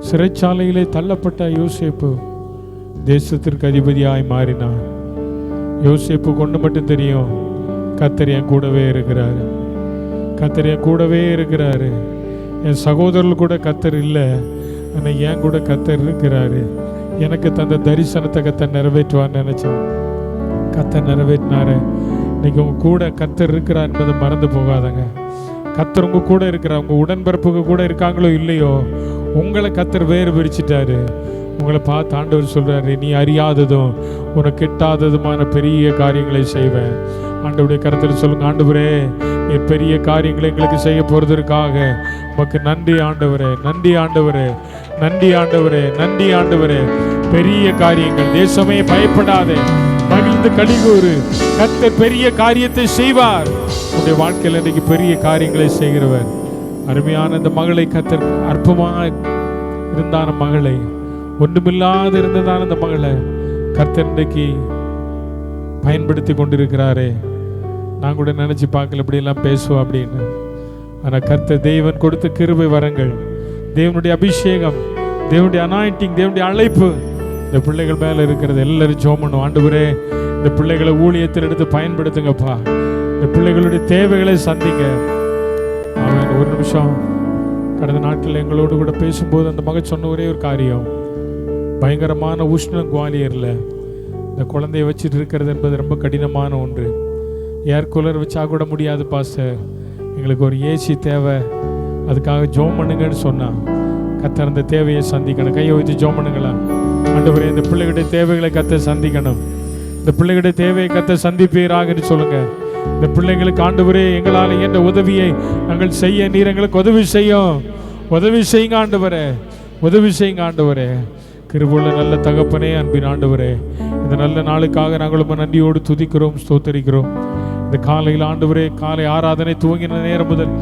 சிறைச்சாலையிலே தள்ளப்பட்ட யோசேப்பு தேசத்திற்கு அதிபதியாய் மாறினார். யோசேப்பு கொண்டு மட்டும் தெரியும், கர்த்தர் என் கூடவே இருக்கிறாரு, கர்த்தர் என் கூடவே இருக்கிறாரு. என் சகோதரர்கள் கூட கர்த்தர் இல்லை, ஆனால் என் கூட கர்த்தர் இருக்கிறாரு. எனக்கு தந்த தரிசனத்தை கர்த்தர் நிறைவேற்றுவான்னு நினைச்சான். கர்த்தர் நிறைவேற்றினாரு. இன்னைக்கு உங்க கூட கர்த்தர் இருக்கிறார் என்பதை மறந்து போகாதங்க. கர்த்தர் உங்க கூட இருக்கிறார். உங்க உடன்பிறப்புக்கு கூட இருக்காங்களோ இல்லையோ, உங்களை கர்த்தர் வேறு பிரிச்சிட்டாரு. உங்களை பார்த்து ஆண்டவர் சொல்றாரு, நீ அறியாததும் உனக்கு எட்டாததுமான பெரிய காரியங்களை செய்வேன். ஆண்டவருடைய கருத்தில் சொல்லுங்க, ஆண்டவரே நீ பெரிய காரியங்களை எங்களுக்கு செய்ய போறதற்காக உமக்கு நன்றி ஆண்டவரே, நன்றி ஆண்டவரே, நன்றி ஆண்டவரே, நன்றி ஆண்டவரே. பெரிய காரியங்கள், தேசமே பயப்படாதே, மகிழ்ந்து கலிகூறு, கர்த்தர் பெரிய காரியத்தை செய்வார். உன்னுடைய வாழ்க்கையில் இன்னைக்கு பெரிய காரியங்களை செய்கிறவர். அருமையான இந்த மகளை கர்த்தர் அற்பமாக இருந்தான மகளை, ஒன்றுமில்லாத இருந்ததான இந்த மகளை கர்த்தர் இன்றைக்கு பயன்படுத்தி கொண்டிருக்கிறாரே. நான் கூட நினைச்சு பார்க்கல இப்படியெல்லாம் பேசுவோம் அப்படின்னு. ஆனால் கர்த்தர் தேவன் கொடுத்த கிருபை வரங்கள், தேவனுடைய அபிஷேகம், தேவனுடைய அனாயிண்டிங், தேவனுடைய அழைப்பு இந்த பிள்ளைகள் மேலே இருக்கிறது. எல்லாரும் ஜெபம் பண்ணுவோம். ஆண்டவரே இந்த பிள்ளைகளை ஊழியத்தில் எடுத்து பயன்படுத்துங்கப்பா. இந்த பிள்ளைகளுடைய தேவைகளை சந்திங்க. அவன் ஒரு நிமிஷம் கடந்த நாட்களில் எங்களோடு கூட பேசும்போது அந்த மகன் சொன்ன ஒரே ஒரு காரியம், பயங்கரமான உஷ்ணம் குவாலியரில் இந்த குழந்தைய வச்சுட்டு இருக்கிறது என்பது ரொம்ப கடினமான ஒன்று. ஏர் கூலர் வச்சா கூட முடியாது பாஸ்டர், எங்களுக்கு ஒரு ஏசி தேவை, அதுக்காக ஜெபம் பண்ணுங்கன்னு சொன்னான். கர்த்தர் அந்த தேவையை சந்திக்கணும். கையை வச்சு ஜெபம் பண்ணுங்களா. ஆண்டவரே இந்த பிள்ளைகளுடைய தேவைகளை கர்த்தர் சந்திக்கணும். இந்த பிள்ளைகளுடைய தேவையை கர்த்தர் சந்திப்பீராகன்னு சொல்லுங்க. இந்த பிள்ளைங்களுக்கு ஆண்டவரே எங்களால் என்ற உதவியை நாங்கள் செய்ய நீர் எங்களுக்கு உதவி செய்யும். உதவி செய்யுங்க ஆண்டவரே, உதவி செய்யுங்க ஆண்டவரே. கிருபையுள்ள நல்ல தகப்பனே, அன்பின் ஆண்டவரே, இந்த நல்ல நாளுக்காக நாங்கள் ரொம்ப நன்றியோடு துதிக்கிறோம், ஸ்தோத்தரிக்கிறோம். இந்த காலையில் ஆண்டவரே, காலை ஆராதனை துவங்கின நேரம் முதல்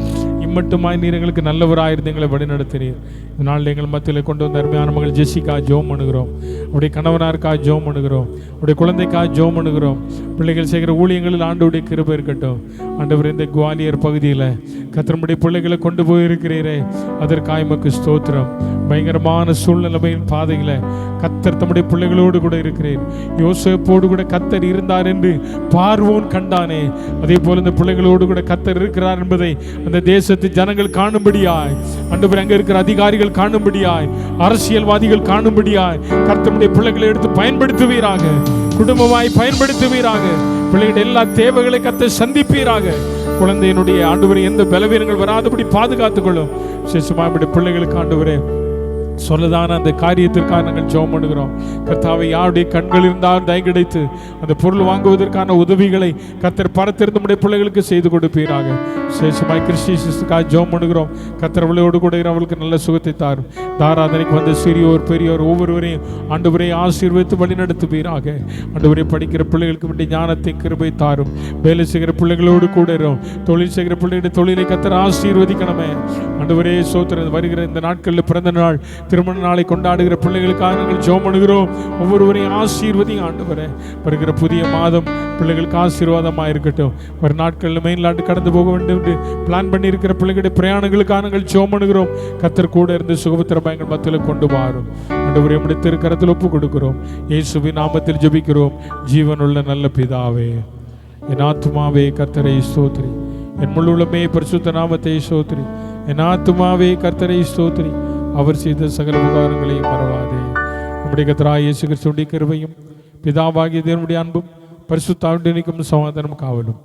இம்மட்டுமாய் நீர் எங்களுக்கு நல்லவராயிருந்து எங்களை வழிநடத்தினீர். இந்த நாளில் எங்கள் மத்தியில் கொண்டு வந்த அருமையான மகள் ஜெசிக்கா ஜெபம் பண்ணுகிறோம். அவருடைய கணவனாருக்காக ஜெபம் பண்ணுகிறோம். அவருடைய குழந்தைக்காக ஜெபம் பண்ணுகிறோம். பிள்ளைகள் செய்கிற ஊழியங்களில் ஆண்டவருடைய கிருபை இருக்கட்டும். ஆண்டவர் இந்த குவாலியர் பகுதியில் கர்த்தருடைய பிள்ளைகளை கொண்டு போயிருக்கிறீரே, அதற்காக உமக்கு ஸ்தோத்திரம். பயங்கரமான சூழ்நிலைமையின் பாதையில் கர்த்தர் தம்முடைய பிள்ளைகளோடு கூட இருக்கிறேன். யோசேப்போடு கூட கர்த்தர் இருந்தார் என்று பார்வோன் கண்டானே, அதே போல இந்த பிள்ளைகளோடு கூட கர்த்தர் இருக்கிறார் என்பதை அந்த தேசத்து ஜனங்கள் காணும்படியாய், ஆண்டவர் அங்கே இருக்கிற அதிகாரிகள் காணும்படியாய், அரசியல்வாதிகள் காணும்படியாய் கர்த்தருடைய பிள்ளைகளை எடுத்து பயன்படுத்துவீராக, குடும்பமாய் பயன்படுத்துவீராக. பிள்ளைகளுடைய எல்லா தேவைகளை கர்த்தர் சந்திப்பீராக. குழந்தையினுடைய ஆண்டவரை எந்த பலவீனங்கள் வராதபடி பாதுகாத்துக்கொள்ளும். விசேஷமாக பிள்ளைகளுக்கு ஆண்டவரே சொல்லதான அந்த காரியத்திற்காக நாங்கள் ஜெபம் பண்ணுகிறோம். கர்த்தாவை யாருடைய கண்கள் இருந்தால் தயவு கிடைத்து அந்த பொருள் வாங்குவதற்கான உதவிகளை கர்த்தர் பரத்திருந்த நம்முடைய பிள்ளைகளுக்கு செய்து கொடுப்பீராக. விசேஷமாய் கிறிஸ்டியன்ஸுக்காக ஜெபம் பண்ணுகிறோம். கர்த்தர் அவளோடு கூட அவளுக்கு நல்ல சுகத்தை தாரும். தாராதனைக்கு வந்த சிறியோர் பெரியோர் ஒவ்வொருவரையும் ஆண்டவரை ஆசீர்வதித்து வழி நடத்துவீராக. ஆண்டவரை படிக்கிற பிள்ளைகளுக்கு வேண்டிய ஞானத்தை கிருபை தாரும். வேலை செய்கிற பிள்ளைகளோடு கூட இருக்கும். தொழில் செய்கிற பிள்ளைகளுடைய தொழிலை கர்த்தர் ஆசீர்வதிக்கணுமே. ஆண்டவரே சோத்திரம், வருகிற இந்த நாட்களில் பிறந்த நாள் திருமண நாளை கொண்டாடுகிற பிள்ளைகளுக்காக நாங்கள் ஜெபம் பண்ணுகிறோம். ஒவ்வொருவரையும் ஆசீர்வதிங்க ஆண்டவரே. வருகிற புதிய மாதம் பிள்ளைகளுக்கு ஆசீர்வாதமாக இருக்கட்டும். ஒரு நாட்களில் மெயின்லாண்டு கடந்து போக வேண்டும் என்று பிளான் பண்ணி இருக்கிற பிள்ளைகளுடைய பிரயாணங்களுக்காக நாங்கள் ஜெபம் பண்ணுகிறோம். கர்த்தர் கூட இருந்து சுகபத்திரமாக எங்கள் மத்தியில் கொண்டு வாரும். ஆண்டவரே உம்முடைய திருக்கரத்தில் ஒப்பு கொடுக்கிறோம். இயேசுவின் நாமத்தில் ஜெபிக்கிறோம் ஜீவனுள்ள நல்ல பிதாவே. என் ஆத்துமாவே கர்த்தரை ஸ்தோத்திரி, என் முழுமே பரிசுத்த நாமத்தை ஸ்தோத்திரி. என் ஆத்துமாவே கர்த்தரை ஸ்தோத்திரி, அவர் செய்த சகல உபகாரங்களையும் மறவாதே. நம்முடைய கர்த்தராகிய இயேசு கிறிஸ்துவின் கிருபையும் பிதாவாகிய தேவனுடைய அன்பும் பரிசுத்த ஆவியானவரின் சமாதானம் காவலும்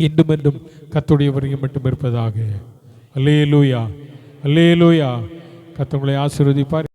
இன்றும் என்றும் கர்த்தருடைய வருகை மட்டும் இருப்பதாக. அல்லேலூயா, அல்லேலூயா. கர்த்தர் உங்களை ஆசீர்வதிப்பார்.